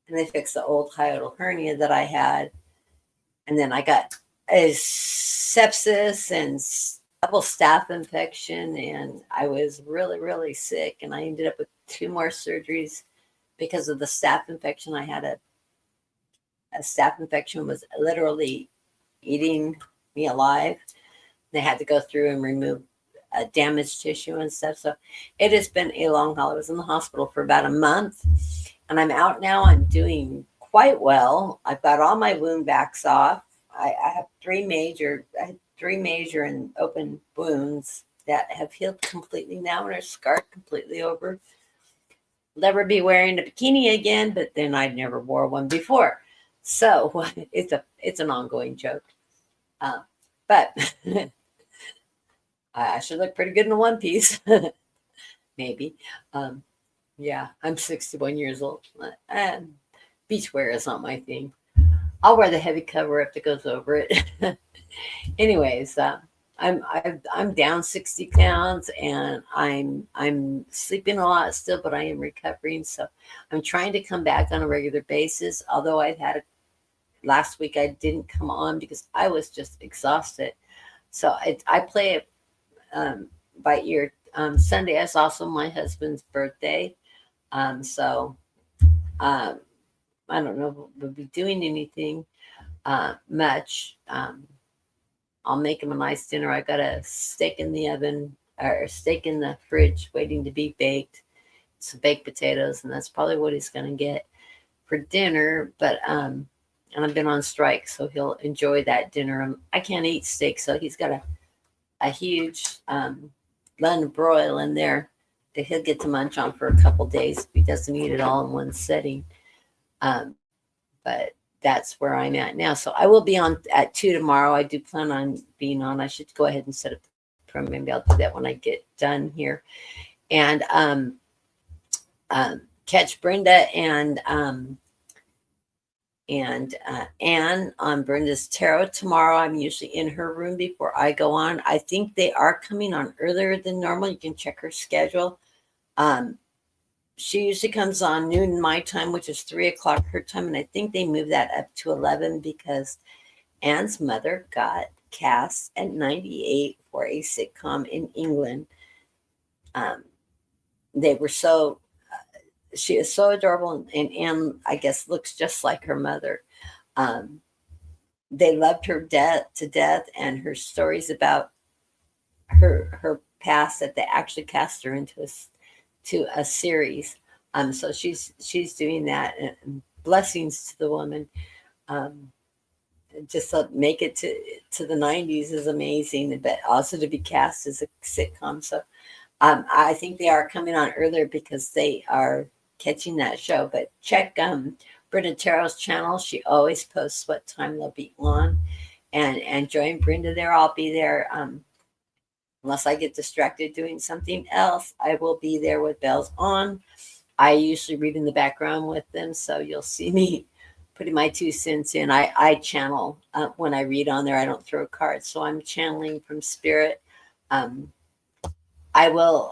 and they fixed the old hiatal hernia that I had. And then I got a sepsis and double staph infection, and I was really, really sick. And I ended up with 2 more surgeries because of the staph infection. I had a staph infection was literally eating me alive. They had to go through and remove damaged tissue and stuff. So it has been a long haul. I was in the hospital for about a month, and I'm out now. I'm doing quite well. I've got all my wound vacs off. I have 3 major and open wounds that have healed completely now and are scarred completely over. Never be wearing a bikini again, but then I'd never wore one before. So it's an ongoing joke. But I should look pretty good in a one piece. Maybe. Yeah, I'm 61 years old. Beachwear is not my thing. I'll wear the heavy cover up that goes over it. Anyways, I'm down 60 pounds, and I'm sleeping a lot still, but I am recovering. So I'm trying to come back on a regular basis. Although I've had last week I didn't come on because I was just exhausted. So I play it by ear. Sunday is also my husband's birthday. So um, I don't know if we'll be doing anything much. I'll make him a nice dinner. I got a steak in the oven or a steak in the fridge waiting to be baked. Some baked potatoes, and that's probably what he's going to get for dinner. But and I've been on strike, so he'll enjoy that dinner. I can't eat steak, so he's got a huge London broil in there that he'll get to munch on for a couple days if he doesn't eat it all in one setting. But that's where I'm at now. So I will be on at 2 tomorrow. I do plan on being on. I should go ahead and set up the program. Maybe I'll do that when I get done here. And catch Brenda and Anne on Brenda's Tarot tomorrow. I'm usually in her room before I go on. I think they are coming on earlier than normal. You can check her schedule. She usually comes on noon my time, which is 3 o'clock her time. And I think they moved that up to 11 because Anne's mother got cast at 98 for a sitcom in England. They were so, she is so adorable. And Anne, I guess, looks just like her mother. They loved her to death, and her stories about her past that they actually cast her into a series. So she's doing that, and blessings to the woman. Just to make it to the 90s is amazing, but also to be cast as a sitcom. So I think they are coming on earlier because they are catching that show. But check Brenda Tarot's channel. She always posts what time they'll be on, and join Brenda there. I'll be there. Unless I get distracted doing something else, I will be there with bells on. I usually read in the background with them, so you'll see me putting my 2 cents in. I channel when I read on there. I don't throw cards, so I'm channeling from spirit. I will.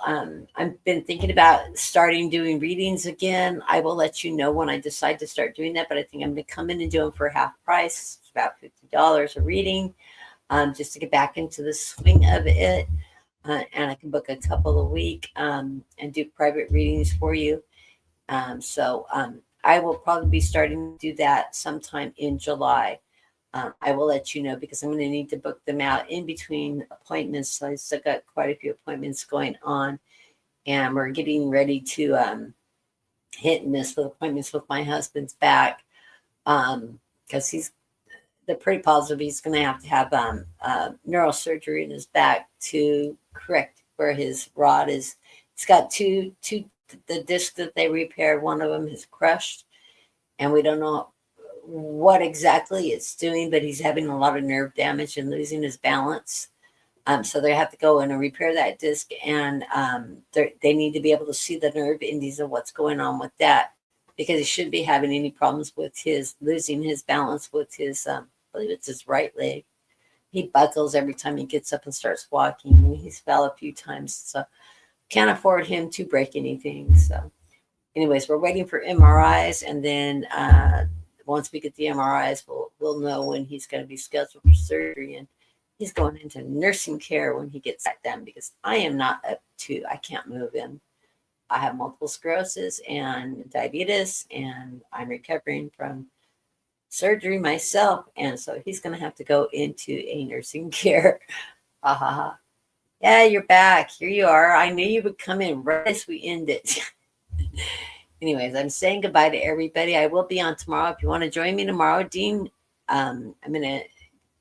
I've been thinking about starting doing readings again. I will let you know when I decide to start doing that, but I think I'm going to come in and do them for half price. It's about $50 a reading. Just to get back into the swing of it. And I can book a couple a week and do private readings for you. So I will probably be starting to do that sometime in July. I will let you know because I'm going to need to book them out in between appointments. So I still got quite a few appointments going on. And we're getting ready to hit and miss with appointments with my husband's back because they're pretty positive he's going to have neurosurgery in his back to correct where his rod is. He's got two the disc that they repaired. One of them is crushed, and we don't know what exactly it's doing, but he's having a lot of nerve damage and losing his balance. So they have to go in and repair that disc, and they need to be able to see the nerve endings of what's going on with that, because he shouldn't be having any problems with his losing his balance with his I believe it's his right leg. He buckles every time he gets up and starts walking. He's fell a few times, so can't afford him to break anything. So anyways, we're waiting for MRIs, and then once we get the MRIs, we'll know when he's going to be scheduled for surgery, and he's going into nursing care when he gets that done, because I am not up to, I can't move in. I have multiple sclerosis and diabetes, and I'm recovering from surgery myself, and so he's going to have to go into a nursing care. Ha ha ha. Yeah, you're back. Here you are. I knew you would come in right as we end it. Anyways, I'm saying goodbye to everybody. I will be on tomorrow. If you want to join me tomorrow, Dean, I'm going to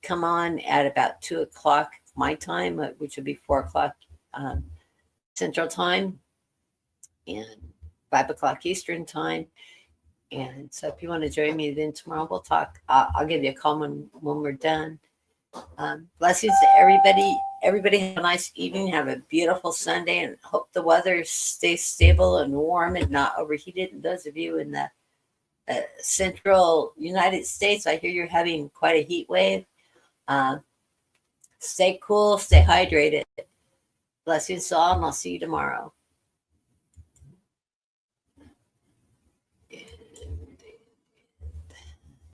come on at about 2 o'clock my time, which would be 4 o'clock Central Time and 5 o'clock Eastern Time. And so if you want to join me then tomorrow, we'll talk. I'll give you a call when we're done. Blessings to everybody. Everybody have a nice evening. Have a beautiful Sunday, and hope the weather stays stable and warm and not overheated. And those of you in the central United States, I hear you're having quite a heat wave. Stay cool, stay hydrated. Blessings to all, and I'll see you tomorrow.